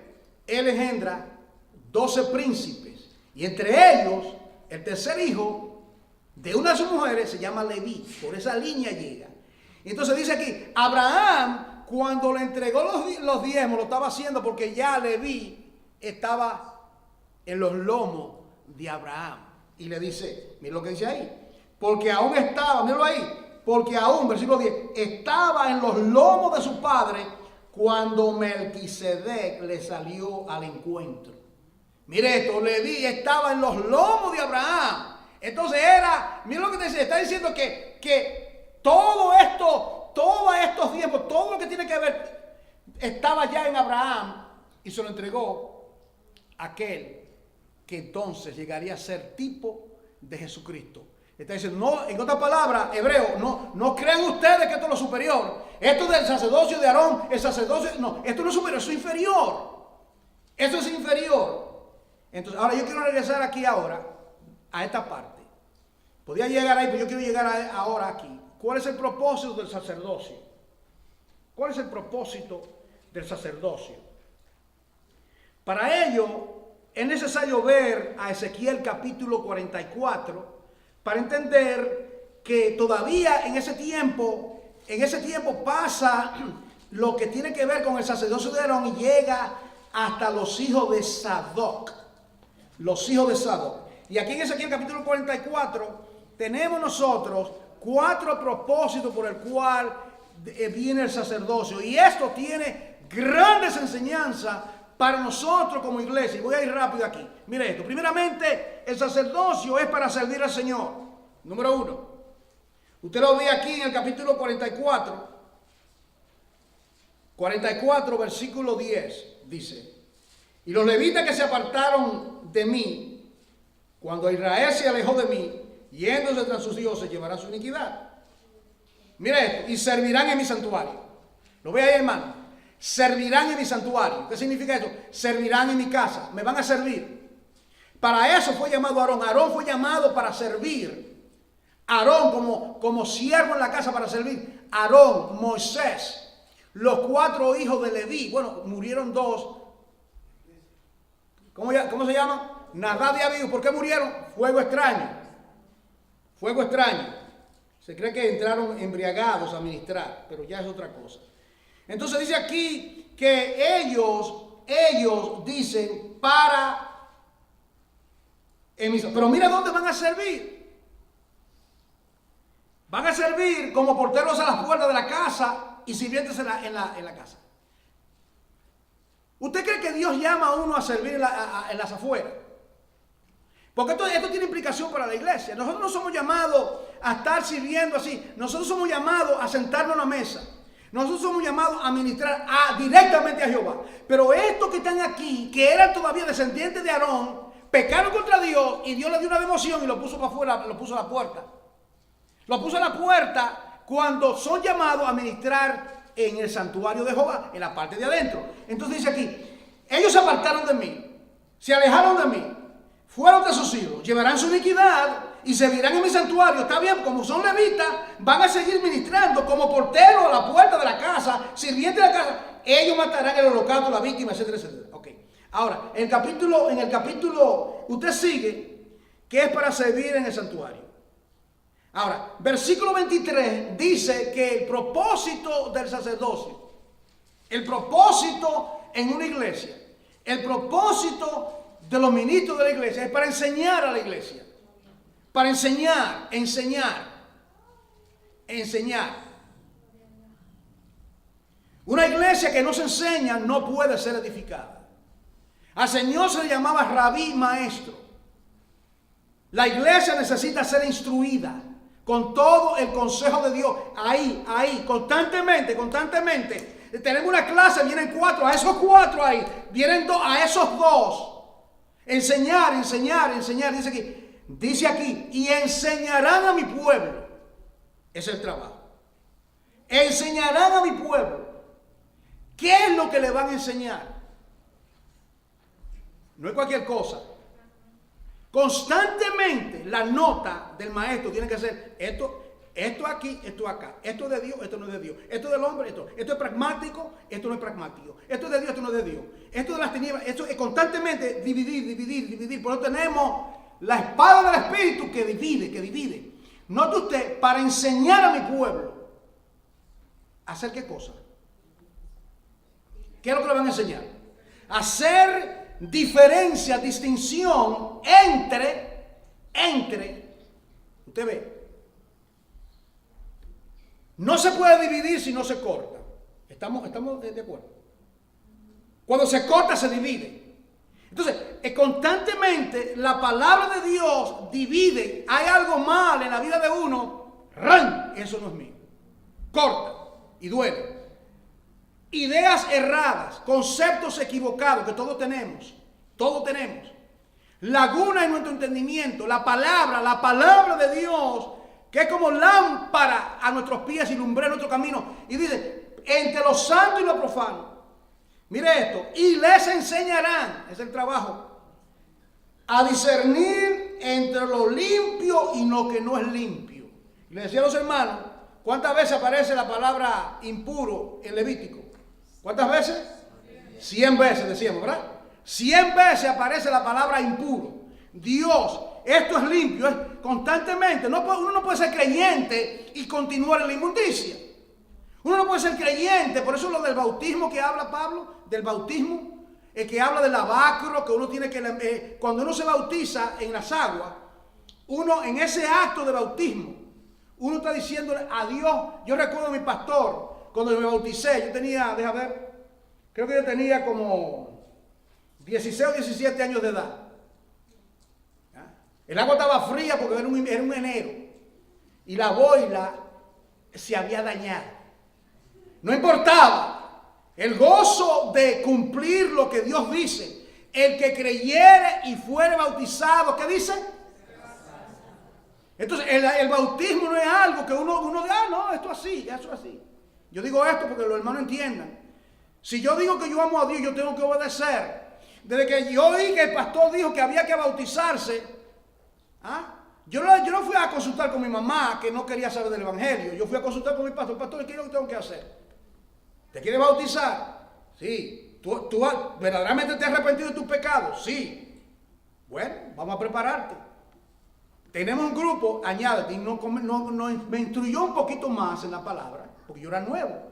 él engendra 12 príncipes. Y entre ellos, el tercer hijo de una de sus mujeres se llama Leví. Por esa línea llega. Entonces dice aquí, Abraham cuando le entregó los diezmos lo estaba haciendo porque ya Leví estaba en los lomos de Abraham. Y le dice, mira lo que dice ahí, porque aún estaba, míralo ahí, porque aún, versículo 10, estaba en los lomos de su padre cuando Melquisedec le salió al encuentro. Mire esto, Leví estaba en los lomos de Abraham. Entonces era, mira lo que te dice, está diciendo que todo esto, todos estos tiempos, todo lo que tiene que ver, estaba ya en Abraham y se lo entregó a aquel que entonces llegaría a ser tipo de Jesucristo. Está diciendo, no, en otras palabras, hebreo, no crean ustedes que esto es lo superior. Esto del sacerdocio de Aarón, el sacerdocio, no, esto no es superior, eso es inferior. Eso es inferior. Entonces, ahora yo quiero regresar aquí ahora a esta parte. Podía llegar ahí, pero yo quiero llegar ahora aquí. ¿Cuál es el propósito del sacerdocio? ¿Cuál es el propósito del sacerdocio? Para ello, es necesario ver a Ezequiel capítulo 44 para entender que todavía en ese tiempo pasa lo que tiene que ver con el sacerdocio de Aarón y llega hasta los hijos de Sadoc. Los hijos de Sadoc. Y aquí en Ezequiel capítulo 44 tenemos nosotros 4 propósitos por el cual viene el sacerdocio. Y esto tiene grandes enseñanzas para nosotros como iglesia. Y voy a ir rápido aquí. Mire esto. Primeramente, el sacerdocio es para servir al Señor. Número 1. Usted lo ve aquí en el capítulo 44. 44, versículo 10. Dice, y los levitas que se apartaron de mí, cuando Israel se alejó de mí, yéndose tras sus dioses, llevarán su iniquidad. Mire esto. Y servirán en mi santuario. Lo ve ahí, hermano. Servirán en mi santuario. ¿Qué significa esto? Servirán en mi casa. Me van a servir. Para eso fue llamado Aarón. Aarón fue llamado para servir. Aarón como siervo en la casa para servir. Aarón, Moisés, los 4 hijos de Leví. Bueno, murieron 2. ¿Cómo se llaman? Nadab y Abiú. ¿Por qué murieron? Fuego extraño. Fuego extraño. Se cree que entraron embriagados a ministrar, pero ya es otra cosa. Entonces dice aquí que ellos dicen pero mira dónde van a servir. Van a servir como porteros a las puertas de la casa y sirvientes en la casa. ¿Usted cree que Dios llama a uno a servir en las afueras? Porque esto tiene implicación para la iglesia. Nosotros no somos llamados a estar sirviendo así. Nosotros somos llamados a sentarnos a la mesa. Nosotros somos llamados a ministrar directamente a Jehová. Pero estos que están aquí, que eran todavía descendientes de Aarón, pecaron contra Dios y Dios le dio una devoción y lo puso para afuera, lo puso a la puerta. Lo puso a la puerta cuando son llamados a ministrar en el santuario de Jehová, en la parte de adentro. Entonces dice aquí, ellos se apartaron de mí, se alejaron de mí, fueron de sus hijos, llevarán su iniquidad y servirán en mi santuario. Está bien, como son levitas, van a seguir ministrando como porteros a la puerta de la casa, sirvientes de la casa. Ellos matarán el holocausto, la víctima, etcétera, etcétera. Ok. Ahora, en el capítulo, usted sigue que es para servir en el santuario. Ahora, versículo 23 dice que el propósito del sacerdocio, el propósito en una iglesia, el propósito de los ministros de la iglesia es para enseñar a la iglesia. Para enseñar. Una iglesia que no se enseña no puede ser edificada. Al Señor se le llamaba rabí, maestro. La iglesia necesita ser instruida con todo el consejo de Dios. Ahí, constantemente. Tenemos una clase, vienen 4, a esos 4 ahí, vienen 2, a esos 2. Enseñar. Dice aquí, y enseñarán a mi pueblo. Ese es el trabajo. Enseñarán a mi pueblo. ¿Qué es lo que le van a enseñar? No es cualquier cosa. Constantemente la nota del maestro tiene que ser esto aquí, esto acá. Esto es de Dios, esto no es de Dios. Esto es del hombre, esto es pragmático, esto no es pragmático. Esto es de Dios, esto no es de Dios. Esto de las tinieblas, esto es constantemente dividir. Por eso tenemos la espada del Espíritu que divide. Note usted, para enseñar a mi pueblo. ¿Hacer qué cosa? ¿Qué es lo que le van a enseñar? Hacer diferencia, distinción entre, usted ve, no se puede dividir si no se corta. ¿Estamos de acuerdo? Cuando se corta se divide. Entonces, constantemente la palabra de Dios divide. Hay algo mal en la vida de uno, ¡ran! Eso no es mío. Corta y duele. Ideas erradas, conceptos equivocados que todos tenemos. Laguna en nuestro entendimiento. La palabra de Dios, que es como lámpara a nuestros pies y lumbrera nuestro camino. Y dice, entre lo santo y lo profano. Mire esto, y les enseñarán, es el trabajo, a discernir entre lo limpio y lo que no es limpio. Y le decía a los hermanos, ¿cuántas veces aparece la palabra impuro en Levítico? ¿Cuántas veces? 100 veces decíamos, ¿verdad? 100 veces aparece la palabra impuro. Dios, esto es limpio, es constantemente. Uno no puede ser creyente y continuar en la inmundicia. Uno no puede ser creyente, por eso lo del bautismo que habla Pablo, del bautismo, que habla del lavacro, que uno tiene que, cuando uno se bautiza en las aguas, uno en ese acto de bautismo, uno está diciéndole a Dios. Yo recuerdo a mi pastor, cuando me bauticé, yo tenía, creo que yo tenía como 16 o 17 años de edad. El agua estaba fría porque era un enero, y la boila se había dañado. No importaba. El gozo de cumplir lo que Dios dice. El que creyere y fuere bautizado, ¿qué dice? Entonces, el bautismo no es algo que uno diga, no, esto así, eso así. Yo digo esto porque los hermanos entiendan. Si yo digo que yo amo a Dios, yo tengo que obedecer. Desde que yo oí que el pastor dijo que había que bautizarse, yo no fui a consultar con mi mamá, que no quería saber del evangelio. Yo fui a consultar con mi pastor. Pastor, ¿qué es lo que tengo que hacer? ¿Te quieres bautizar? Sí. ¿Tú verdaderamente te has arrepentido de tus pecados? Sí. Bueno, vamos a prepararte. Tenemos un grupo, añádete, y me instruyó un poquito más en la palabra, porque yo era nuevo.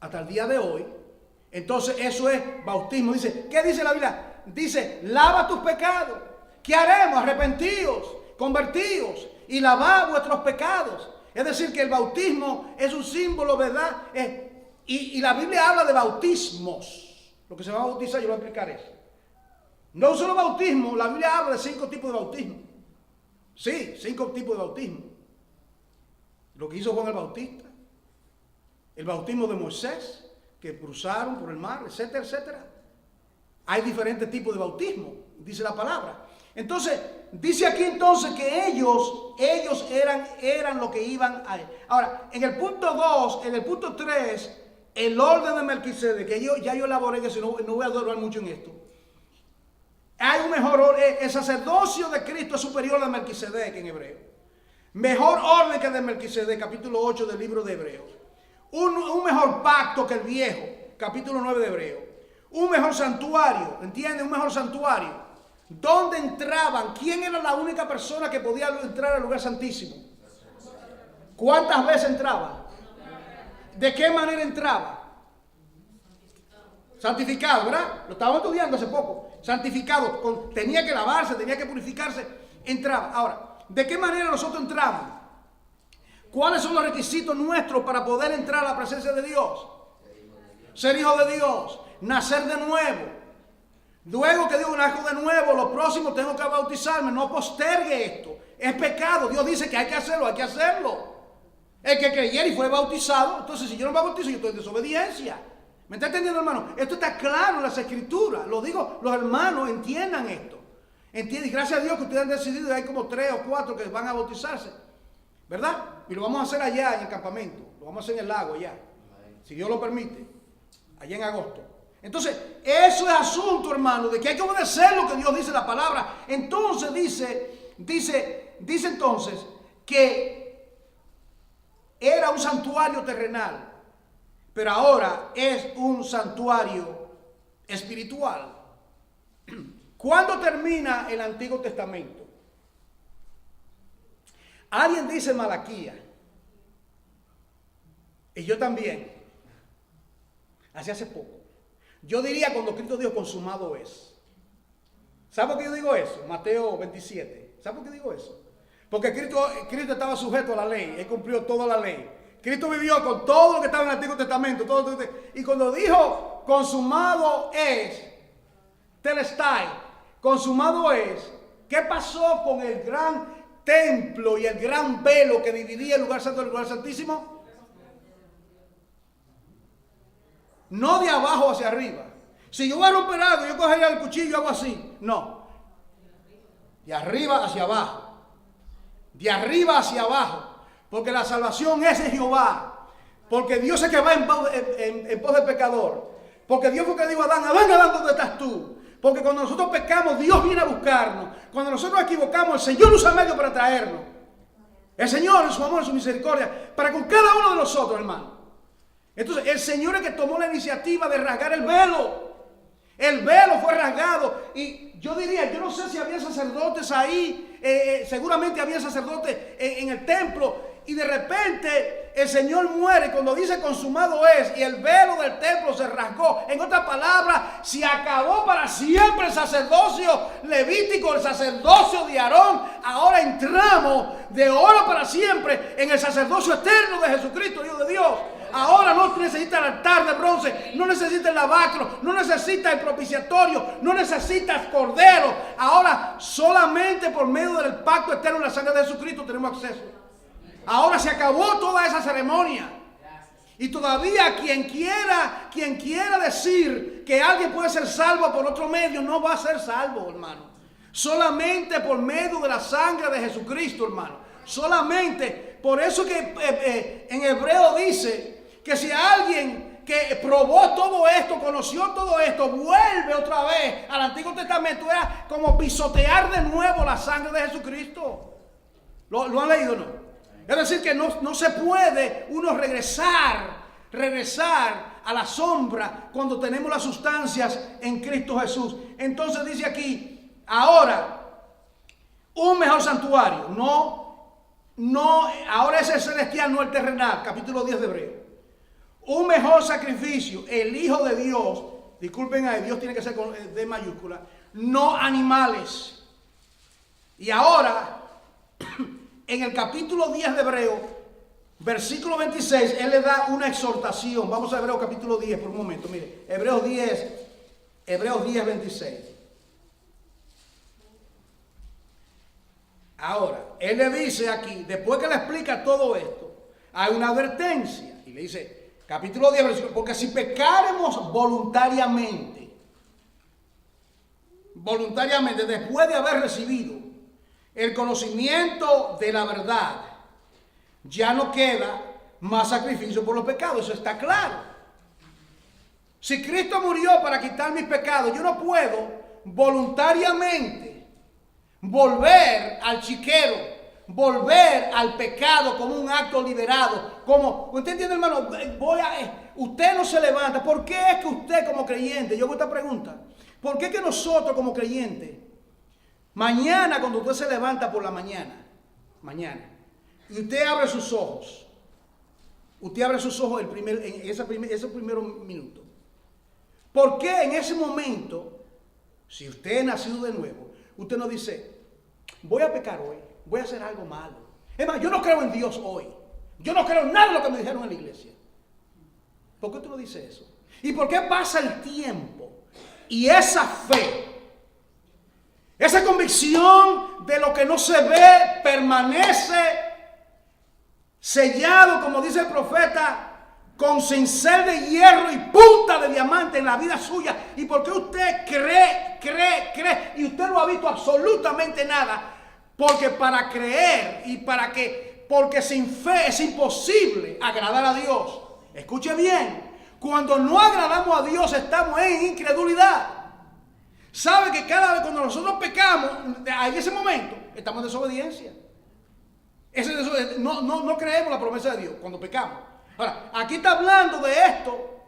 Hasta el día de hoy. Entonces eso es bautismo. Dice, ¿qué dice la Biblia? Dice, lava tus pecados. ¿Qué haremos? Arrepentidos, convertidos y lavar vuestros pecados. Es decir, que el bautismo es un símbolo, ¿verdad? Y la Biblia habla de bautismos. Lo que se va a bautizar, yo voy a explicar eso. No un solo bautismo, la Biblia habla de 5 tipos de bautismo. Sí, 5 tipos de bautismo. Lo que hizo Juan el Bautista, el bautismo de Moisés, que cruzaron por el mar, etcétera, etcétera. Hay diferentes tipos de bautismo, dice la palabra. Entonces, dice aquí entonces que ellos eran lo que iban a él. Ahora, en el punto 2, en el punto 3, el orden de Melquisedec, que yo elaboré, que si no voy a durar mucho en esto. Hay un mejor orden, el sacerdocio de Cristo es superior al de Melquisedec en hebreo. Mejor orden que el de Melquisedec, capítulo 8 del libro de Hebreos. Un mejor pacto que el viejo, capítulo 9 de Hebreos. Un mejor santuario, ¿entiende? Un mejor santuario. ¿Dónde entraban? ¿Quién era la única persona que podía entrar al lugar santísimo? ¿Cuántas veces entraba? ¿De qué manera entraba? Santificado, ¿verdad? Lo estábamos estudiando hace poco. Santificado, tenía que lavarse, tenía que purificarse, entraba. Ahora, ¿de qué manera nosotros entramos? ¿Cuáles son los requisitos nuestros para poder entrar a la presencia de Dios? Ser hijo de Dios, nacer de nuevo. Luego que Dios nazco de nuevo, lo próximo tengo que bautizarme. No postergue esto. Es pecado. Dios dice que hay que hacerlo, hay que hacerlo. El que creyera y fue bautizado, entonces si yo no me bautizo, yo estoy en desobediencia. ¿Me está entendiendo, hermano? Esto está claro en las Escrituras. Lo digo, los hermanos entiendan esto. Entienden, gracias a Dios que ustedes han decidido, hay como 3 o 4 que van a bautizarse. ¿Verdad? Y lo vamos a hacer allá en el campamento. Lo vamos a hacer en el lago allá. Si Dios lo permite. Allá en agosto. Entonces, eso es asunto, hermano, de que hay que obedecer lo que Dios dice en la palabra. Entonces dice entonces que era un santuario terrenal, pero ahora es un santuario espiritual. ¿Cuándo termina el Antiguo Testamento? Alguien dice Malaquías. Y yo también, hace poco, yo diría cuando Cristo dijo consumado es. ¿Sabe por qué yo digo eso? Mateo 27. ¿Sabe por qué digo eso? Porque Cristo estaba sujeto a la ley, Él cumplió toda la ley. Cristo vivió con todo lo que estaba en el Antiguo Testamento. Y cuando dijo consumado es, telestai, consumado es, ¿qué pasó con el gran templo y el gran velo que dividía el lugar santo del lugar santísimo? No de abajo hacia arriba. Si yo voy a romper algo, yo cogería el cuchillo y hago así. No. De arriba hacia abajo. De arriba hacia abajo. Porque la salvación es de Jehová. Porque Dios es que va en pos del pecador. Porque Dios fue que dijo a Adán, Adán, ¿dónde estás tú? Porque cuando nosotros pecamos, Dios viene a buscarnos. Cuando nosotros nos equivocamos, el Señor usa medios para traernos. El Señor, en su amor, en su misericordia, para con cada uno de nosotros, hermano. Entonces, el Señor es que tomó la iniciativa de rasgar el velo. El velo fue rasgado. Y yo diría, yo no sé si había sacerdotes ahí. Seguramente había sacerdotes en el templo. Y de repente el Señor muere. Cuando dice consumado es, y el velo del templo se rasgó. En otras palabras, se acabó para siempre el sacerdocio levítico, el sacerdocio de Aarón. Ahora entramos de ahora para siempre en el sacerdocio eterno de Jesucristo, Hijo de Dios. Ahora no necesita el altar de bronce, no necesita el lavacro, no necesita el propiciatorio, no necesitas cordero. Ahora solamente por medio del pacto eterno en la sangre de Jesucristo tenemos acceso. Ahora se acabó toda esa ceremonia. Y todavía quien quiera decir que alguien puede ser salvo por otro medio, no va a ser salvo, hermano. Solamente por medio de la sangre de Jesucristo, hermano. Solamente. Por eso que en Hebreo dice que si alguien que probó todo esto, conoció todo esto, vuelve otra vez al Antiguo Testamento, era como pisotear de nuevo la sangre de Jesucristo. ¿Lo han leído o no? Es decir, que no se puede uno regresar a la sombra cuando tenemos las sustancias en Cristo Jesús. Entonces dice aquí, ahora, un mejor santuario, ahora es el celestial, no el terrenal, capítulo 10 de Hebreo. Un mejor sacrificio, el Hijo de Dios, disculpen ahí, Dios tiene que ser con D mayúscula, no animales. Y ahora, en el capítulo 10 de Hebreo, versículo 26, él le da una exhortación. Vamos a Hebreo capítulo 10 por un momento, mire, Hebreos 10, 26. Ahora, él le dice aquí, después que le explica todo esto, hay una advertencia. Y le dice, capítulo 10, versículo, porque si pecáremos voluntariamente, después de haber recibido el conocimiento de la verdad, ya no queda más sacrificio por los pecados. Eso está claro. Si Cristo murió para quitar mis pecados, yo no puedo voluntariamente volver al chiquero, volver al pecado como un acto liberado. Como, ¿usted entiende, hermano? Usted no se levanta. ¿Por qué es que usted como creyente, yo hago esta pregunta, ¿por qué es que nosotros como creyentes, mañana cuando usted se levanta por la mañana, y usted abre sus ojos en esos primeros minutos, ¿por qué en ese momento, si usted es nacido de nuevo, usted no dice, voy a pecar hoy, voy a hacer algo malo? Es más, yo no creo en Dios hoy. Yo no creo en nada de lo que me dijeron en la iglesia. ¿Por qué tú no dices eso? ¿Y por qué pasa el tiempo y esa fe, esa convicción de lo que no se ve permanece sellado, como dice el profeta, con cincel de hierro y punta de diamante en la vida suya? ¿Y por qué usted cree y usted no ha visto absolutamente nada? Porque para creer porque sin fe es imposible agradar a Dios. Escuche bien, cuando no agradamos a Dios estamos en incredulidad. ¿Sabe que cada vez cuando nosotros pecamos, en ese momento, estamos en desobediencia? No creemos la promesa de Dios cuando pecamos. Ahora, aquí está hablando de esto,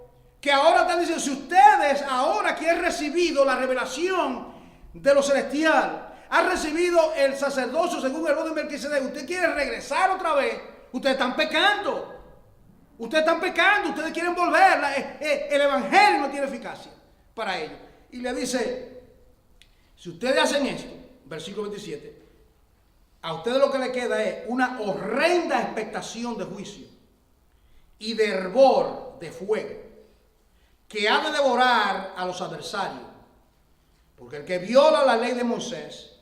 que ahora están diciendo, si ustedes ahora que han recibido la revelación de lo celestial, han recibido el sacerdocio según el orden de Melquisedec, usted quiere regresar otra vez, ustedes están pecando. Ustedes están pecando, ustedes quieren volverla. El evangelio no tiene eficacia para ellos. Y le dice, si ustedes hacen esto, versículo 27, a ustedes lo que les queda es una horrenda expectación de juicio y de hervor de fuego que ha de devorar a los adversarios. Porque el que viola la ley de Moisés,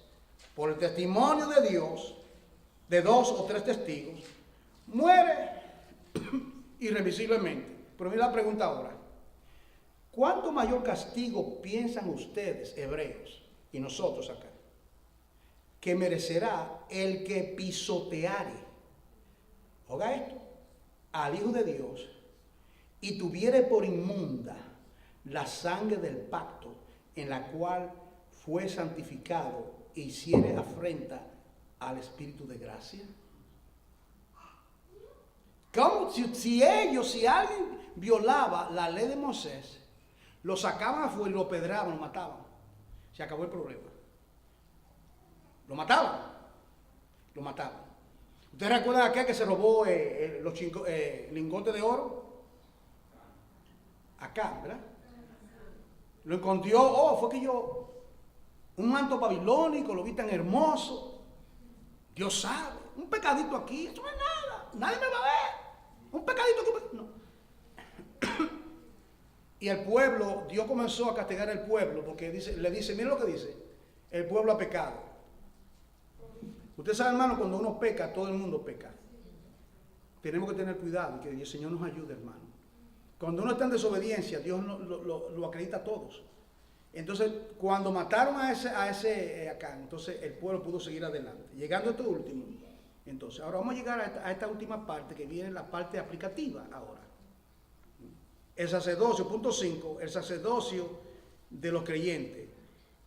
por el testimonio de Dios, de 2 o 3 testigos, muere irremisiblemente. Pero mira la pregunta ahora. ¿Cuánto mayor castigo piensan ustedes, hebreos, y nosotros acá, que merecerá el que pisoteare, oiga esto, al Hijo de Dios y tuviere por inmunda la sangre del pacto en la cual fue santificado e hiciere afrenta al Espíritu de gracia? ¿Cómo? Si alguien violaba la ley de Moisés, lo sacaban afuera y lo pedraban, lo mataban. Se acabó el problema. Lo mataban. Lo mataban. ¿Ustedes recuerdan aquel que se robó los lingotes de oro? Acá, ¿verdad? Lo escondió. Fue que un manto babilónico, lo vi tan hermoso. Dios sabe. Un pecadito aquí, eso no es nada. Nadie me va a ver. Un pecadito aquí. No. Y el pueblo, Dios comenzó a castigar al pueblo porque le dice, miren lo que dice, el pueblo ha pecado. Usted sabe, hermano, cuando uno peca, todo el mundo peca. Tenemos que tener cuidado y que el Señor nos ayude, hermano. Cuando uno está en desobediencia, Dios lo acredita a todos. Entonces, cuando mataron a ese acá, entonces el pueblo pudo seguir adelante. Llegando a esto último, entonces, ahora vamos a llegar a esta última parte, que viene la parte aplicativa ahora. El sacerdocio, punto 5, el sacerdocio de los creyentes.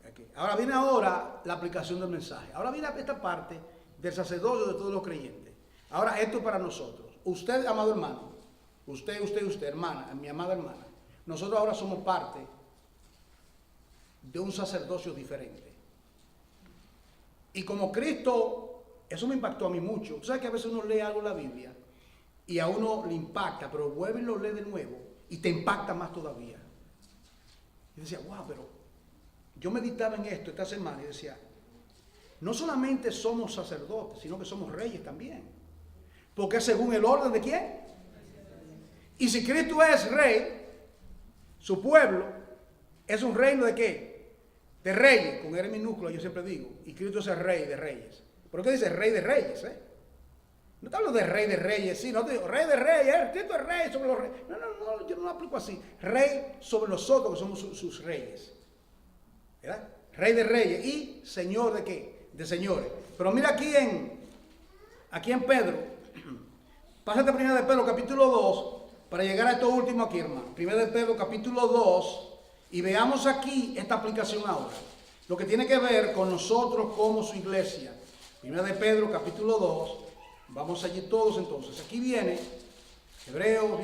Aquí. Ahora viene la aplicación del mensaje. Ahora viene esta parte del sacerdocio de todos los creyentes. Ahora esto es para nosotros. Usted, amado hermano, usted, hermana, mi amada hermana, nosotros ahora somos parte de un sacerdocio diferente. Y como Cristo, eso me impactó a mí mucho. Tú sabes que a veces uno lee algo en la Biblia y a uno le impacta, pero vuelve y lo lee de nuevo y te impacta más todavía. Y decía, wow, pero yo meditaba en esto esta semana y decía, no solamente somos sacerdotes, sino que somos reyes también. Porque es según el orden de ¿quién? Y si Cristo es rey, su pueblo es un reino de ¿qué? De reyes, con R minúscula yo siempre digo. Y Cristo es el rey de reyes. ¿Por qué dice rey de reyes? No te hablo de rey de reyes, sí, no te digo rey de reyes, Cristo es rey sobre los reyes. No, yo no lo aplico así. Rey sobre nosotros que somos sus reyes. ¿Verdad? Rey de reyes y señor de ¿qué? De señores. Pero mira aquí en Pedro, pásate a 1 de Pedro capítulo 2 para llegar a esto último aquí, hermano. 1 de Pedro capítulo 2 y veamos aquí esta aplicación ahora. Lo que tiene que ver con nosotros como su iglesia. 1 de Pedro capítulo 2. Vamos allí todos entonces. Aquí viene Hebreos,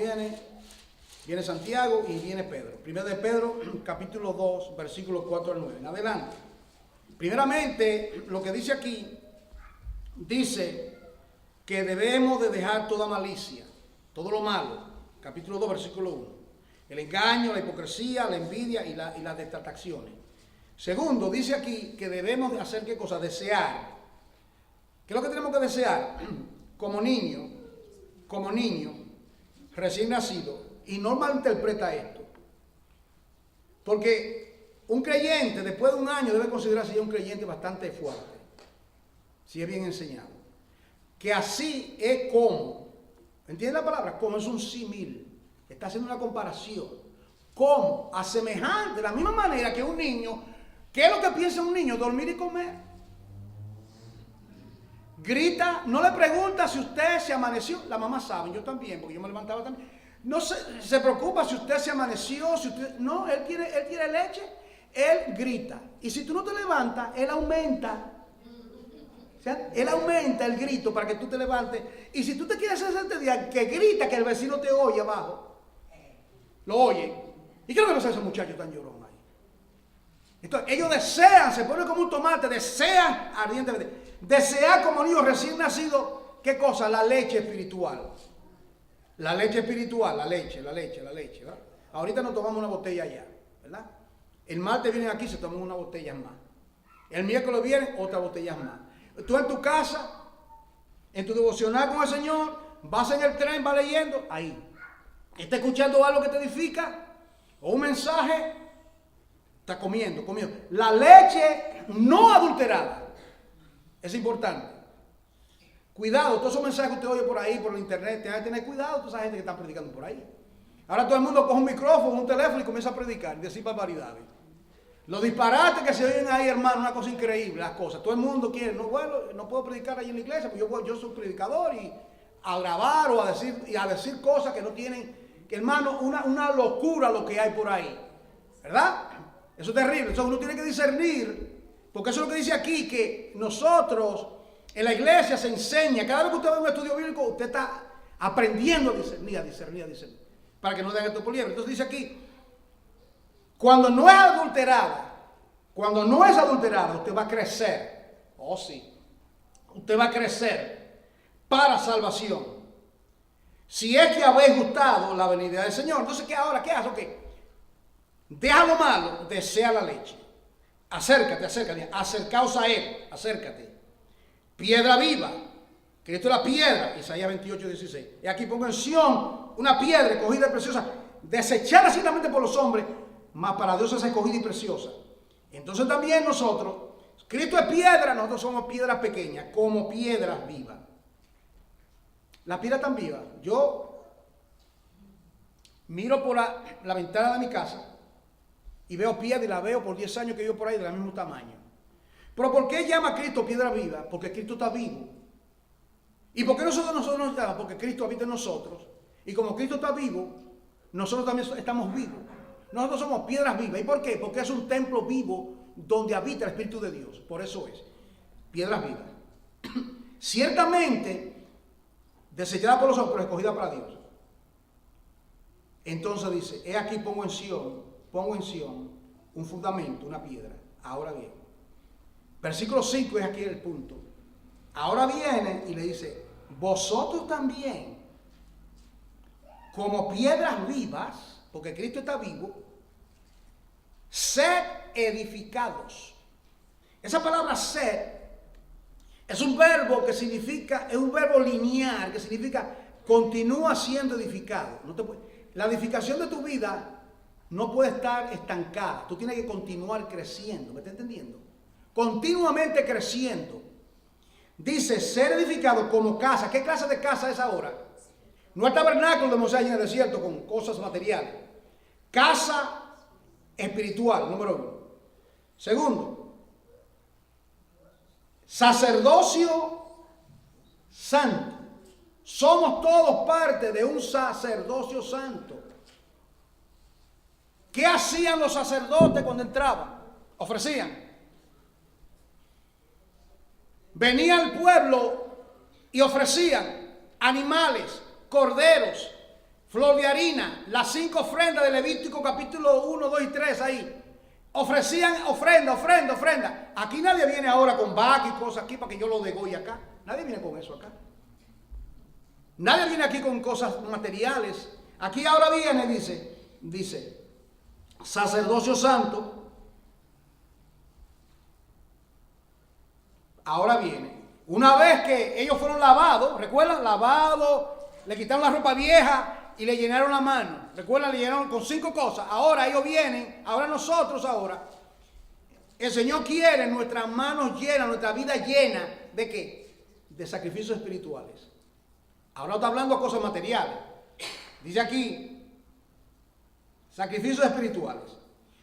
viene Santiago y viene Pedro. 1 de Pedro, capítulo 2, versículos 4 al 9. En adelante. Primeramente, lo que dice aquí, dice que debemos de dejar toda malicia, todo lo malo. Capítulo 2, versículo 1. El engaño, la hipocresía, la envidia y las detracciones. Segundo, dice aquí que debemos de hacer ¿qué cosa? Desear. ¿Qué es lo que tenemos que desear? Como niño, recién nacido, y no malinterpreta esto. Porque un creyente, después de un año, debe considerarse ya un creyente bastante fuerte, si es bien enseñado. Que así es como, ¿entiende la palabra? Como es un símil, está haciendo una comparación. Como, a semejante, de la misma manera que un niño, ¿qué es lo que piensa un niño? Dormir y comer. Grita, no le pregunta si usted se amaneció. La mamá sabe, yo también, porque yo me levantaba también. No se preocupa si usted se amaneció, si usted, no, él quiere leche, él grita. Y si tú no te levantas, él aumenta. O sea, él aumenta el grito para que tú te levantes. Y si tú te quieres hacer este día, que grita, que el vecino te oye abajo. Lo oye. ¿Y qué es lo que pasa a esos muchachos tan llorón ahí? Entonces, ellos desean, se ponen como un tomate, desean ardientemente. Desear como niño recién nacido, ¿qué cosa? La leche espiritual. La leche espiritual, la leche, ¿verdad? Ahorita nos tomamos una botella ya, ¿verdad? El martes vienen aquí, se toman una botella más. El miércoles vienen otra botella más. Tú en tu casa, en tu devocional con el Señor, vas en el tren, vas leyendo, ahí. Está escuchando algo que te edifica, o un mensaje, está comiendo. La leche no adulterada es importante. Cuidado, todos esos mensajes que usted oye por ahí, por el internet, tiene que tener cuidado, toda esa gente que está predicando por ahí. Ahora todo el mundo coge un micrófono, un teléfono y comienza a predicar, decir barbaridades. Los disparates que se oyen ahí, hermano, una cosa increíble, las cosas. Todo el mundo quiere, no, bueno, no puedo predicar ahí en la iglesia, porque yo soy predicador y a grabar o a decir cosas que no tienen, que hermano, una locura lo que hay por ahí. ¿Verdad? Eso es terrible. Entonces uno tiene que discernir, porque eso es lo que dice aquí, que nosotros en la iglesia se enseña, cada vez que usted ve un estudio bíblico, usted está aprendiendo a discernir, para que no den esto por liebre. Entonces dice aquí, cuando no es adulterada, usted va a crecer. Oh sí, usted va a crecer para salvación. Si es que habéis gustado la venida del Señor. Entonces, ¿qué ahora? ¿Qué haces? Okay. Deja lo malo, desea la leche. Acércate, acercaos a Él, acércate. Piedra viva, Cristo es la piedra, Isaías 28:16. Y aquí pongo en Sión una piedra escogida y preciosa, desechada ciertamente por los hombres, mas para Dios es escogida y preciosa. Entonces también nosotros, Cristo es piedra, nosotros somos piedras pequeñas, como piedras vivas. Las piedras tan vivas. Yo miro por la ventana de mi casa y veo piedra y la veo por 10 años que vivo por ahí del mismo tamaño. Pero ¿por qué llama a Cristo piedra viva? Porque Cristo está vivo. ¿Y por qué nosotros nos llamamos? Porque Cristo habita en nosotros. Y como Cristo está vivo, nosotros también estamos vivos. Nosotros somos piedras vivas. ¿Y por qué? Porque es un templo vivo donde habita el Espíritu de Dios. Por eso es piedras vivas. Ciertamente, desechada por los hombres, pero escogida para Dios. Entonces dice, he aquí pongo en Sión un fundamento, una piedra. Ahora bien, versículo 5 es aquí el punto. Ahora viene y le dice, vosotros también, como piedras vivas, porque Cristo está vivo, sed edificados. Esa palabra sed es un verbo que significa, es un verbo lineal, que significa continúa siendo edificado. La edificación de tu vida no puede estar estancada. Tú tienes que continuar creciendo. ¿Me está entendiendo? Continuamente creciendo. Dice, ser edificado como casa. ¿Qué clase de casa es ahora? No el tabernáculo de Moisés en el desierto con cosas materiales. Casa espiritual, número 1. Segundo, sacerdocio santo. Somos todos parte de un sacerdocio santo. ¿Qué hacían los sacerdotes cuando entraban? Ofrecían. Venía el pueblo y ofrecían animales, corderos, flor de harina, las 5 ofrendas de Levítico capítulo 1, 2 y 3 ahí. Ofrecían ofrenda. Aquí nadie viene ahora con vaca y cosas aquí para que yo lo degolle acá. Nadie viene con eso acá. Nadie viene aquí con cosas materiales. Aquí ahora viene, dice, sacerdocio santo. Ahora viene, una vez que ellos fueron lavados, ¿recuerdan? Lavados, le quitaron la ropa vieja y le llenaron la mano. ¿Recuerdan? Le llenaron con 5 cosas. Ahora ellos vienen, ahora nosotros el Señor quiere nuestras manos llenas, nuestra vida llena, ¿de qué? De sacrificios espirituales. Ahora no está hablando de cosas materiales. Dice aquí, sacrificios espirituales.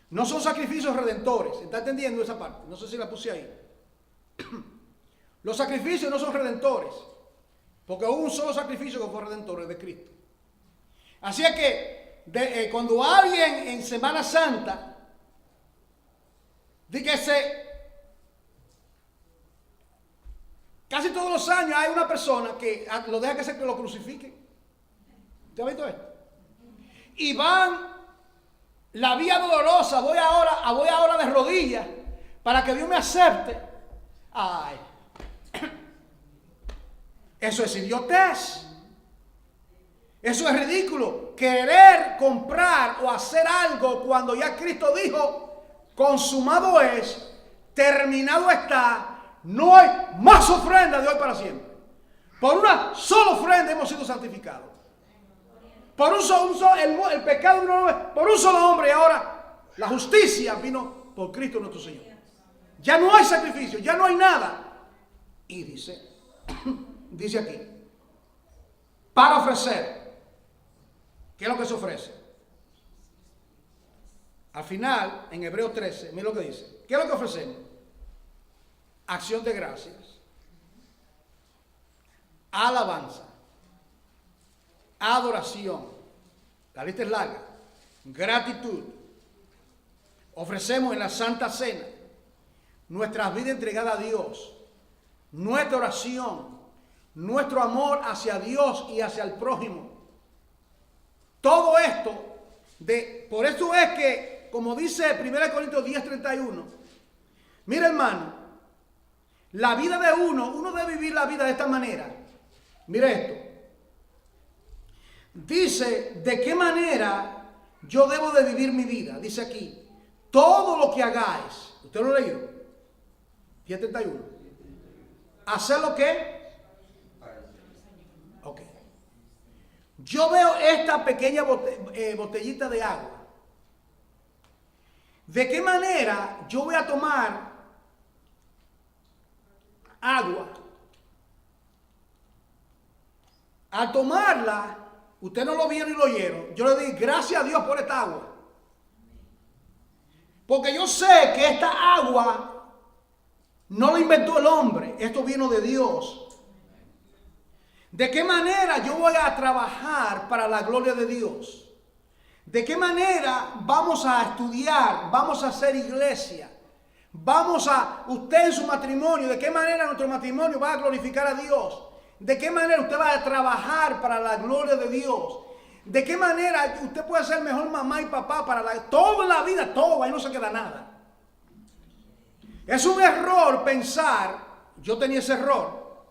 No son sacrificios redentores. ¿Está entendiendo esa parte? No sé si la puse ahí. Los sacrificios no son redentores, porque hubo un solo sacrificio que fue redentor, el de Cristo. Así es que cuando alguien en Semana Santa casi todos los años hay una persona que lo deja que lo crucifiquen. ¿Te ha visto esto? Y van la vía dolorosa, voy ahora de rodillas para que Dios me acepte. Ay, eso es idiotez. Eso es ridículo. Querer comprar o hacer algo cuando ya Cristo dijo, consumado es, terminado está, no hay más ofrenda de hoy para siempre. Por una sola ofrenda hemos sido santificados. Por el pecado por un solo hombre, y ahora la justicia vino por Cristo nuestro Señor. Ya no hay sacrificio, ya no hay nada. Y dice aquí, para ofrecer. ¿Qué es lo que se ofrece? Al final, en Hebreos 13, mira lo que dice. ¿Qué es lo que ofrecemos? Acción de gracias, alabanza, adoración, la lista es larga, gratitud. Ofrecemos en la Santa Cena nuestras vidas entregadas a Dios, nuestra oración, nuestro amor hacia Dios y hacia el prójimo. Todo esto, por eso es que, como dice 1 Corintios 10:31, mira hermano, la vida de uno debe vivir la vida de esta manera. Mira esto. Dice, ¿de qué manera yo debo de vivir mi vida? Dice aquí, todo lo que hagáis, ¿usted lo ha leído? 10:31. ¿Hacer lo que? Ok. Yo veo esta pequeña botellita de agua. ¿De qué manera yo voy a tomar agua? Al tomarla, usted no lo vieron y lo oyeron. Yo le digo, gracias a Dios por esta agua. Porque yo sé que esta agua no la inventó el hombre. Esto vino de Dios. ¿De qué manera yo voy a trabajar para la gloria de Dios? ¿De qué manera vamos a estudiar? Vamos a hacer iglesia. Usted en su matrimonio, ¿de qué manera nuestro matrimonio va a glorificar a Dios? ¿De qué manera usted va a trabajar para la gloria de Dios? ¿De qué manera usted puede ser mejor mamá y papá toda la vida, todo, ahí no se queda nada? Es un error pensar, yo tenía ese error,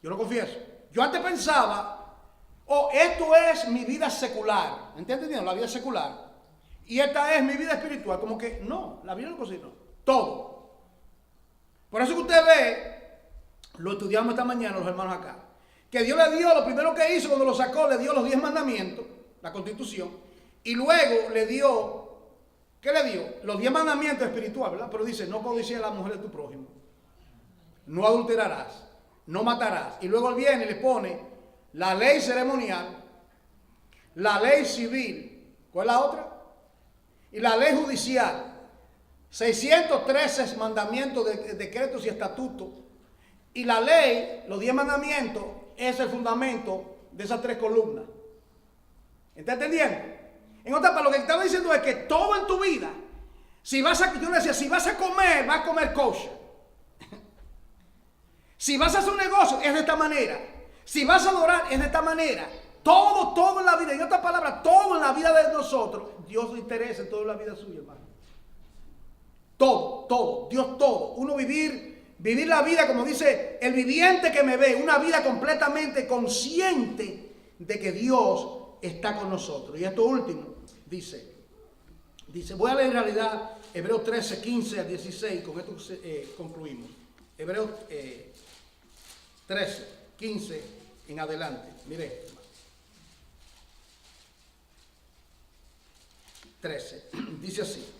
yo lo confieso. Yo antes pensaba, esto es mi vida secular, ¿entienden? La vida secular. Y esta es mi vida espiritual, como que no, la vida no consiste, no, todo. Por eso que usted ve, lo estudiamos esta mañana los hermanos acá, que Dios le dio, lo primero que hizo cuando lo sacó, le dio los 10 mandamientos, la Constitución, y luego le dio, ¿qué le dio? Los 10 mandamientos espirituales, ¿verdad? Pero dice, no codicias a la mujer de tu prójimo, no adulterarás, no matarás. Y luego él viene y le pone la ley ceremonial, la ley civil, ¿cuál es la otra? Y la ley judicial, 613 mandamientos, decretos y estatutos. Y la ley, los 10 mandamientos, es el fundamento de esas 3 columnas. ¿Está entendiendo? En otras palabras, lo que estaba diciendo es que todo en tu vida, yo le decía, si vas a comer kosher. Si vas a hacer un negocio, es de esta manera. Si vas a adorar, es de esta manera. Todo en la vida, en otras palabras, todo en la vida de nosotros, Dios le interesa en toda la vida suya, hermano. Todo, Dios todo. Uno vivir la vida, como dice el viviente que me ve, una vida completamente consciente de que Dios está con nosotros. Y esto último, dice, voy a leer en realidad Hebreos 13, 15 a 16, con esto concluimos. Hebreos 13, 15 en adelante. Mire esto. 13, dice así.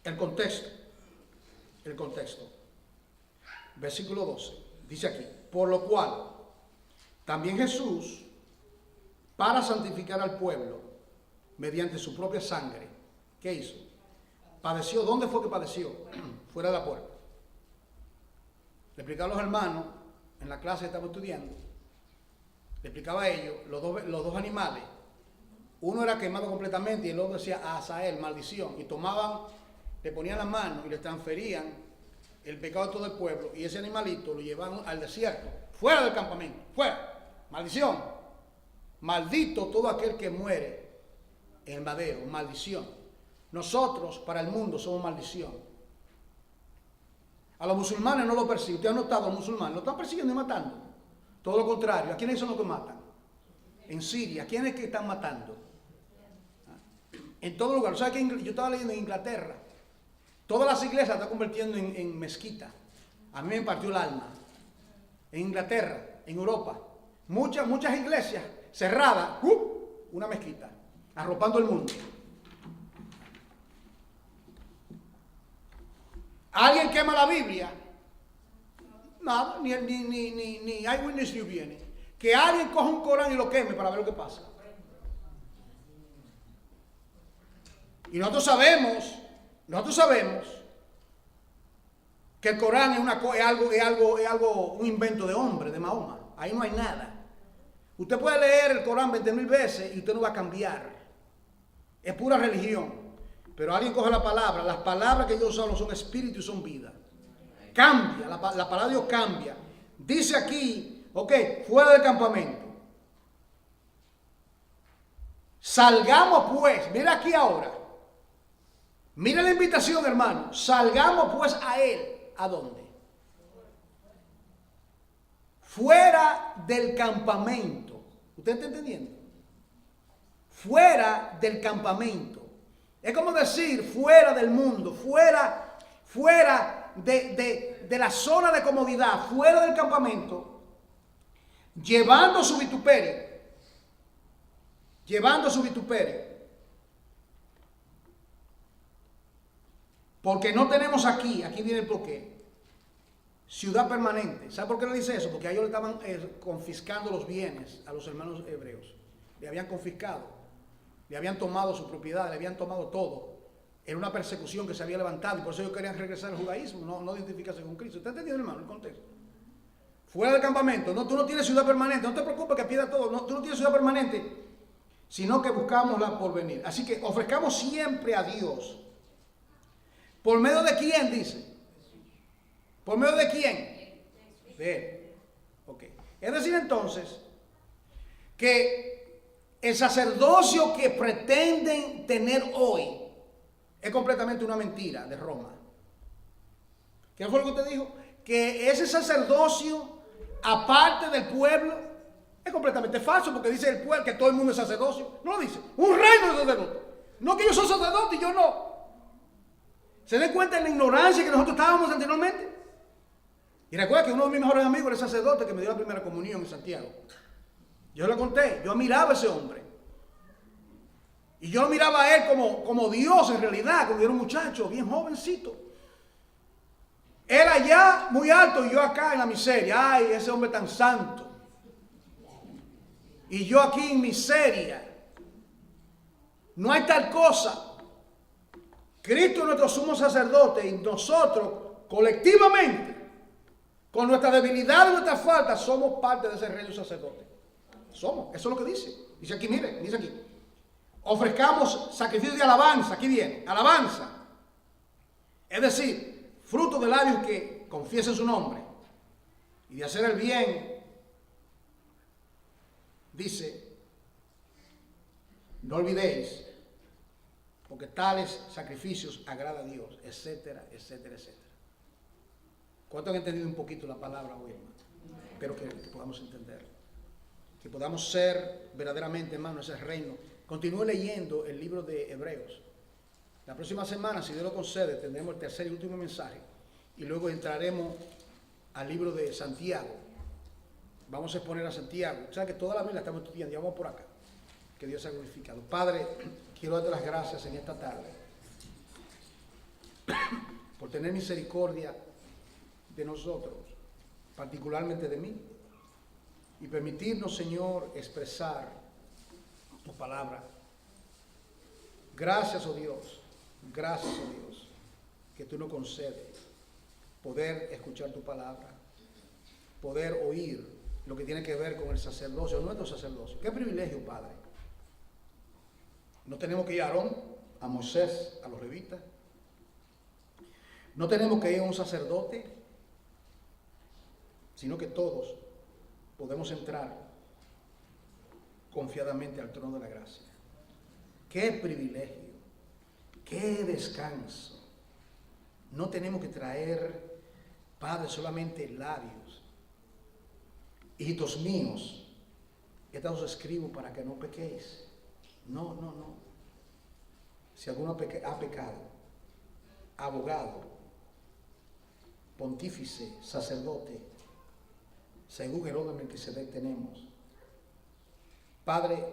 El contexto. Versículo 12. Dice aquí, por lo cual, también Jesús, para santificar al pueblo, mediante su propia sangre, ¿qué hizo? Padeció. ¿Dónde fue que padeció? Fuera de la puerta. Le explicaba a los hermanos, en la clase que estaba estudiando, le explicaba a ellos, los dos animales. Uno era quemado completamente y el otro decía a Azael, maldición. Y le ponían las manos y le transferían el pecado de todo el pueblo. Y ese animalito lo llevaban al desierto, fuera del campamento, fuera. Maldición. Maldito todo aquel que muere en el madero, maldición. Nosotros para el mundo somos maldición. A los musulmanes no lo persiguen. Usted ha notado a los musulmanes, lo están persiguiendo y matando. Todo lo contrario. ¿A quiénes son los que matan? En Siria. ¿A quiénes que están matando? En todo lugar. ¿Sabe que yo estaba leyendo en Inglaterra? Todas las iglesias están convirtiendo en mezquita. A mí me partió el alma. En Inglaterra, en Europa. Muchas iglesias cerradas. Una mezquita. Arropando el mundo. ¿Alguien quema la Biblia? Nada, ni Eyewitness News viene. Que alguien coja un Corán y lo queme para ver lo que pasa. Y nosotros sabemos que el Corán es un invento de hombre, de Mahoma. Ahí no hay nada. Usted puede leer el Corán 20,000 veces y usted no va a cambiar. Es pura religión. Pero alguien coge la palabra. Las palabras que Dios habla son espíritu y son vida. Cambia, la palabra de Dios cambia. Dice aquí, fuera del campamento. Salgamos pues, mira aquí ahora. Mira la invitación, hermano. Salgamos pues a él. ¿A dónde? Fuera del campamento. ¿Usted está entendiendo? Fuera del campamento. Es como decir, fuera del mundo, fuera de la zona de comodidad, fuera del campamento, llevando su vituperio. Porque no tenemos aquí viene el porqué, ciudad permanente. ¿Sabe por qué le dice eso? Porque a ellos le estaban confiscando los bienes a los hermanos hebreos. Le habían confiscado. Le habían tomado su propiedad, le habían tomado todo. Era una persecución que se había levantado y por eso ellos querían regresar al judaísmo, no identificarse con Cristo. ¿Usted entendiendo, hermano, el contexto? Fuera del campamento, tú no tienes ciudad permanente, no te preocupes que pierda todo, tú no tienes ciudad permanente, sino que buscamos la porvenir. Así que ofrezcamos siempre a Dios. ¿Por medio de quién, dice? ¿Por medio de quién? De Él. Ok. Es decir, entonces, que el sacerdocio que pretenden tener hoy es completamente una mentira de Roma. ¿Qué fue lo que usted dijo? Que ese sacerdocio, aparte del pueblo, es completamente falso, porque dice el pueblo que todo el mundo es sacerdocio. No lo dice. Un reino de sacerdote. No que yo soy sacerdote y yo no. ¿Se den cuenta de la ignorancia que nosotros estábamos anteriormente? Y recuerda que uno de mis mejores amigos era el sacerdote que me dio la primera comunión en Santiago. Yo le conté, yo admiraba a ese hombre. Y yo lo miraba a él como Dios en realidad, cuando era un muchacho, bien jovencito. Él allá muy alto y yo acá en la miseria. Ay, ese hombre tan santo. Y yo aquí en miseria. No hay tal cosa. Cristo es nuestro sumo sacerdote y nosotros colectivamente, con nuestra debilidad y nuestra falta, somos parte de ese reino sacerdote. Somos, eso es lo que dice. Dice aquí, mire, dice aquí. Ofrezcamos sacrificio de alabanza, aquí viene, alabanza. Es decir, fruto de labios que confiesen su nombre. Y de hacer el bien, dice, no olvidéis, porque tales sacrificios agrada a Dios, etcétera, etcétera, etcétera. ¿Cuánto han entendido un poquito la palabra hoy, hermano? Espero que podamos entenderlo. Que podamos ser verdaderamente, hermano, ese reino. Continúe leyendo el libro de Hebreos. La próxima semana, si Dios lo concede, tendremos el tercer y último mensaje. Y luego entraremos al libro de Santiago. Vamos a exponer a Santiago. O sea que toda la Biblia estamos estudiando. Ya vamos por acá. Que Dios sea glorificado. Padre, quiero darte las gracias en esta tarde por tener misericordia de nosotros, particularmente de mí, y permitirnos, Señor, expresar tu palabra. Gracias, oh Dios, que tú nos concedes poder escuchar tu palabra, poder oír lo que tiene que ver con el sacerdocio, nuestro sacerdocio. Qué privilegio, Padre. No tenemos que ir a Aarón, a Moisés, a los levitas. No tenemos que ir a un sacerdote, sino que todos podemos entrar confiadamente al trono de la gracia. Qué privilegio, qué descanso. No tenemos que traer Padre, solamente labios. Hijitos míos, estas os escribo para que no pequéis. No, no, no. Si alguno ha pecado, abogado, pontífice, sacerdote, según el orden Melquisedec tenemos. Padre,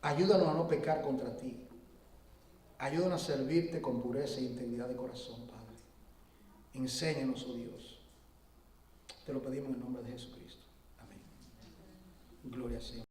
ayúdanos a no pecar contra ti. Ayúdanos a servirte con pureza e integridad de corazón, Padre. Enséñanos, oh Dios. Te lo pedimos en el nombre de Jesucristo. Amén. Gloria al Señor.